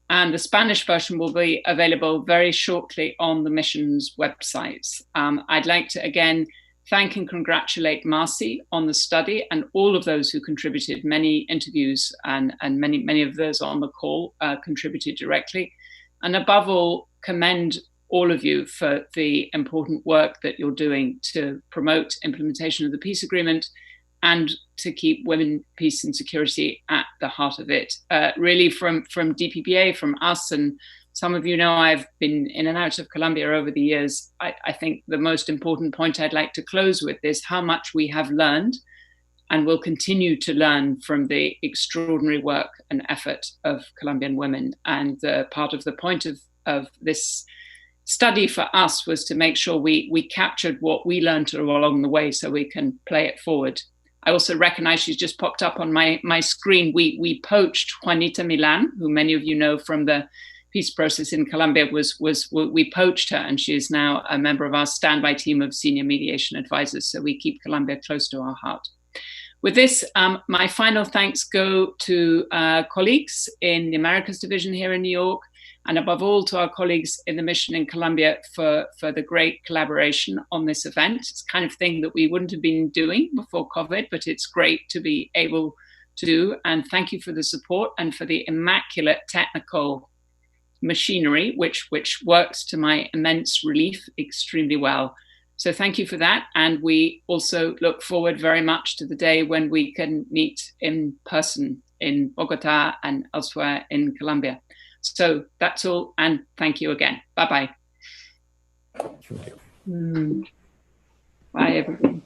And the Spanish version will be available very shortly on the mission's websites. I'd like to again thank and congratulate Marcy on the study and all of those who contributed. Many interviews and many of those on the call contributed directly. And above all, commend all of you for the important work that you're doing to promote implementation of the peace agreement and to keep women, peace and security at the heart of it. Really from DPPA, from us, and some of you know I've been in and out of Colombia over the years. I think the most important point I'd like to close with is how much we have learned and will continue to learn from the extraordinary work and effort of Colombian women. And part of the point of this study for us was to make sure we captured what we learned along the way so we can play it forward. I also recognize she's just popped up on my screen. We poached Juanita Milan, who many of you know from the peace process in Colombia. We poached her, and she is now a member of our standby team of senior mediation advisors. So we keep Colombia close to our heart. With this, my final thanks go to colleagues in the Americas division here in New York, and above all to our colleagues in the mission in Colombia for the great collaboration on this event. It's the kind of thing that we wouldn't have been doing before COVID, but it's great to be able do. And thank you for the support and for the immaculate technical machinery, which works to my immense relief extremely well. So thank you for that. And we also look forward very much to the day when we can meet in person in Bogota and elsewhere in Colombia. So that's all. And thank you again. Bye-bye. Bye, everyone.